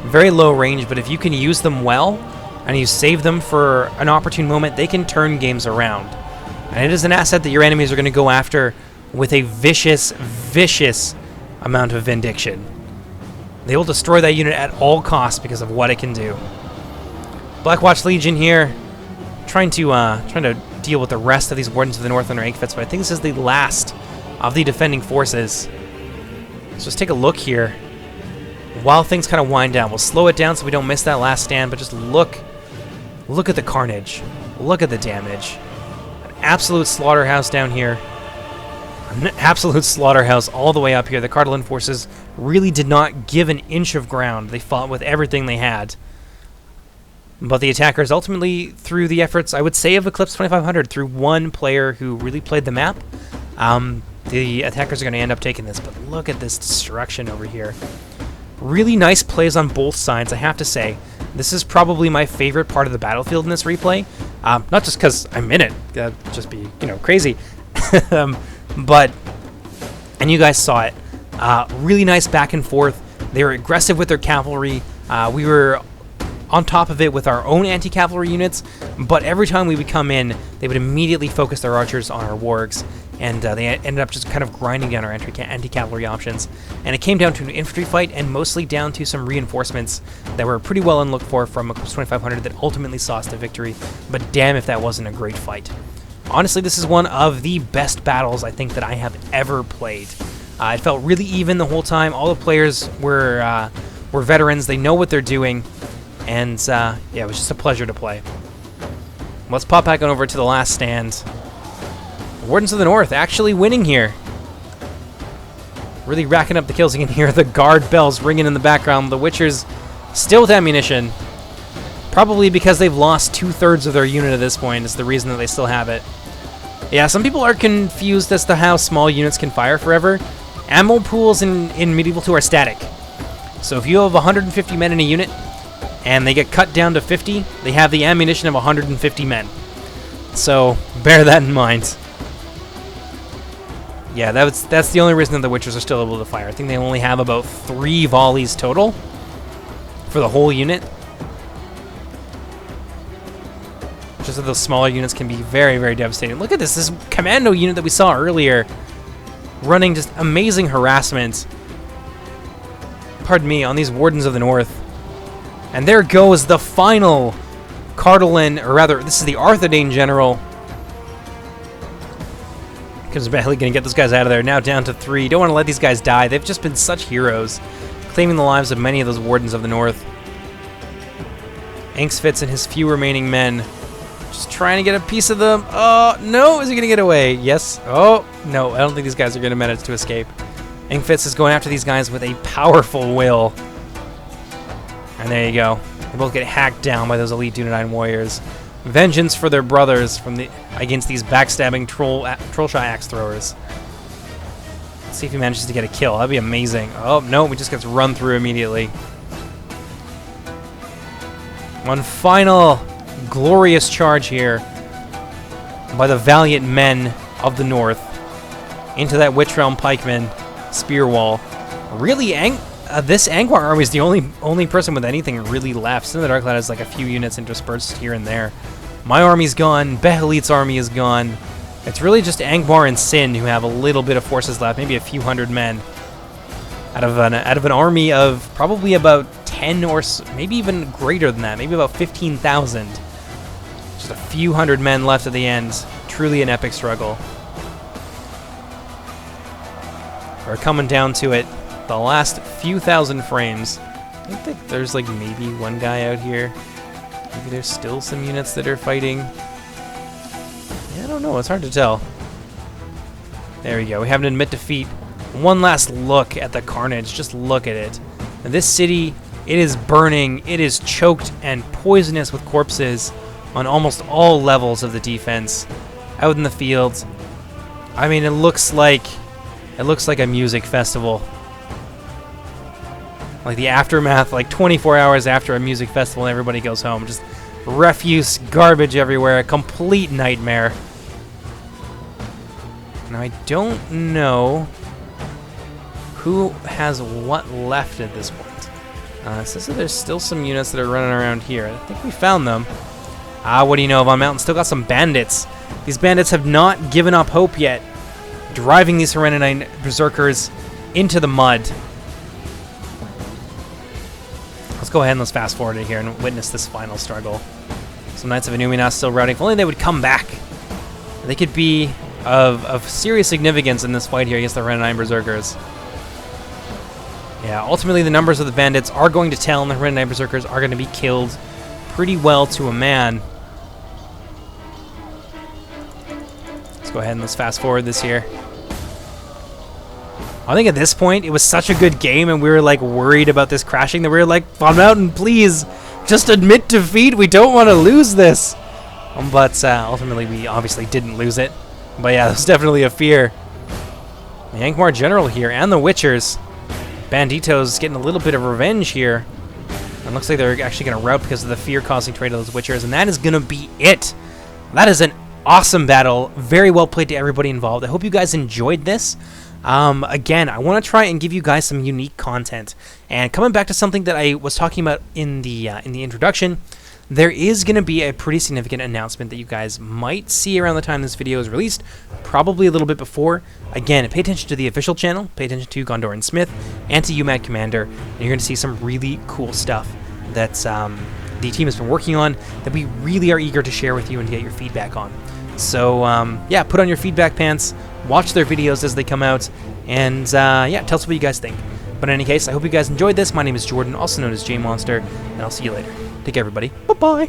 very low range, but if you can use them well, and you save them for an opportune moment, they can turn games around. And it is an asset that your enemies are going to go after with a vicious, vicious amount of vindication. They will destroy that unit at all costs because of what it can do. Blackwatch Legion here, trying to deal with the rest of these Wardens of the North under Ankfits, but I think this is the last of the defending forces. So let's take a look here. While things kind of wind down, we'll slow it down so we don't miss that last stand, but just look at the carnage. Look at the damage. An absolute slaughterhouse down here. An absolute slaughterhouse all the way up here. The Cardolan forces really did not give an inch of ground. They fought with everything they had. But the attackers ultimately, through the efforts, I would say, of Eclipse 2500, through one player who really played the map, the attackers are going to end up taking this. But look at this destruction over here. Really nice plays on both sides, I have to say. This is probably my favorite part of the battlefield in this replay. Not just because I'm in it. That'd just be, crazy. But, and you guys saw it. Really nice back and forth. They were aggressive with their cavalry. We were on top of it with our own anti-cavalry units, but every time we would come in, they would immediately focus their archers on our wargs, and they ended up just kind of grinding down our anti-cavalry options. And it came down to an infantry fight, and mostly down to some reinforcements that were pretty well unlooked for from Eclipse 2500 that ultimately saw us to victory, but damn if that wasn't a great fight. Honestly, this is one of the best battles I think that I have ever played. It felt really even the whole time. All the players were veterans. They know what they're doing. And, yeah, it was just a pleasure to play. Let's pop back on over to the last stand. Wardens of the North actually winning here. Really racking up the kills. You can hear the guard bells ringing in the background. The Witchers still with ammunition. Probably because they've lost 2/3 of their unit at this point is the reason that they still have it. Yeah, some people are confused as to how small units can fire forever. Ammo pools in Medieval 2 are static. So if you have 150 men in a unit, and they get cut down to 50, they have the ammunition of 150 men. So, bear that in mind. Yeah, that's the only reason that the Witchers are still able to fire. I think they only have about 3 volleys total for the whole unit. Just that those smaller units can be very, very devastating. Look at this commando unit that we saw earlier running just amazing harassment. Pardon me, on these Wardens of the North. And there goes the final Cardolan, or rather, this is the Arthedain general. Because badly going to get those guys out of there. Now down to 3. Don't want to let these guys die. They've just been such heroes, claiming the lives of many of those Wardens of the North. Ankfits and his few remaining men just trying to get a piece of them. Oh, no. Is he going to get away? Yes. Oh, no. I don't think these guys are going to manage to escape. Ankfits is going after these guys with a powerful will. And there you go. They both get hacked down by those elite Dunedain warriors. Vengeance for their brothers against these backstabbing trollshot axe throwers. Let's see if he manages to get a kill. That'd be amazing. Oh, no, he just gets run through immediately. One final glorious charge here by the valiant men of the North into that Witch Realm pikeman spear wall. Really this Angkor army is the only person with anything really left. Sin of the Darkcloud has like a few units interspersed here and there. My army's gone. Behelit's army is gone. It's really just Angmar and Sin who have a little bit of forces left, maybe a few hundred men, out of an army of probably about 10 or maybe even greater than that, maybe about 15,000. Just a few hundred men left at the end. Truly an epic struggle. We're coming down to it. The last few thousand frames. I think there's like maybe one guy out here. Maybe there's still some units that are fighting. Yeah, I don't know. It's hard to tell. There we go. We have an admit defeat. One last look at the carnage. Just look at it. And this city, it is burning. It is choked and poisonous with corpses on almost all levels of the defense. Out in the fields. I mean, it looks like a music festival. Like the aftermath, like 24 hours after a music festival and everybody goes home. Just refuse, garbage everywhere, a complete nightmare. Now, I don't know who has what left at this point. It says that there's still some units that are running around here. I think we found them. What do you know? Von Mountain still got some bandits. These bandits have not given up hope yet, driving these Serenadine Berserkers into the mud. Let's go ahead and let's fast forward it here and witness this final struggle. Some Knights of Inuminas still routing. If only they would come back. They could be of serious significance in this fight here against the Serenadine Berserkers. Yeah, ultimately the numbers of the bandits are going to tell, and the Serenadine Berserkers are going to be killed pretty well to a man. Let's go ahead and let's fast forward this here. I think at this point it was such a good game and we were like worried about this crashing that we were like, Von Mountain, please just admit defeat. We don't want to lose this. But ultimately we obviously didn't lose it. But yeah, there's definitely a fear. The Yankmar General here and the Witchers. Bandito's getting a little bit of revenge here. And looks like they're actually going to rout because of the fear-causing trait of those Witchers. And that is going to be it. That is an awesome battle. Very well played to everybody involved. I hope you guys enjoyed this. Again, I want to try and give you guys some unique content. And coming back to something that I was talking about in the introduction, there is going to be a pretty significant announcement that you guys might see around the time this video is released, probably a little bit before. Again, pay attention to the official channel, pay attention to Gondorian Smith, and to UMAD Commander, and you're going to see some really cool stuff that the team has been working on that we really are eager to share with you and to get your feedback on. So, yeah, put on your feedback pants, watch their videos as they come out, and, yeah, tell us what you guys think. But in any case, I hope you guys enjoyed this. My name is Jordan, also known as JMonster, and I'll see you later. Take care, everybody. Bye-bye.